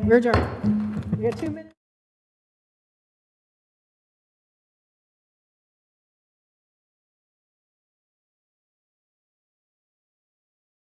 We're adjourned. We got 2 minutes.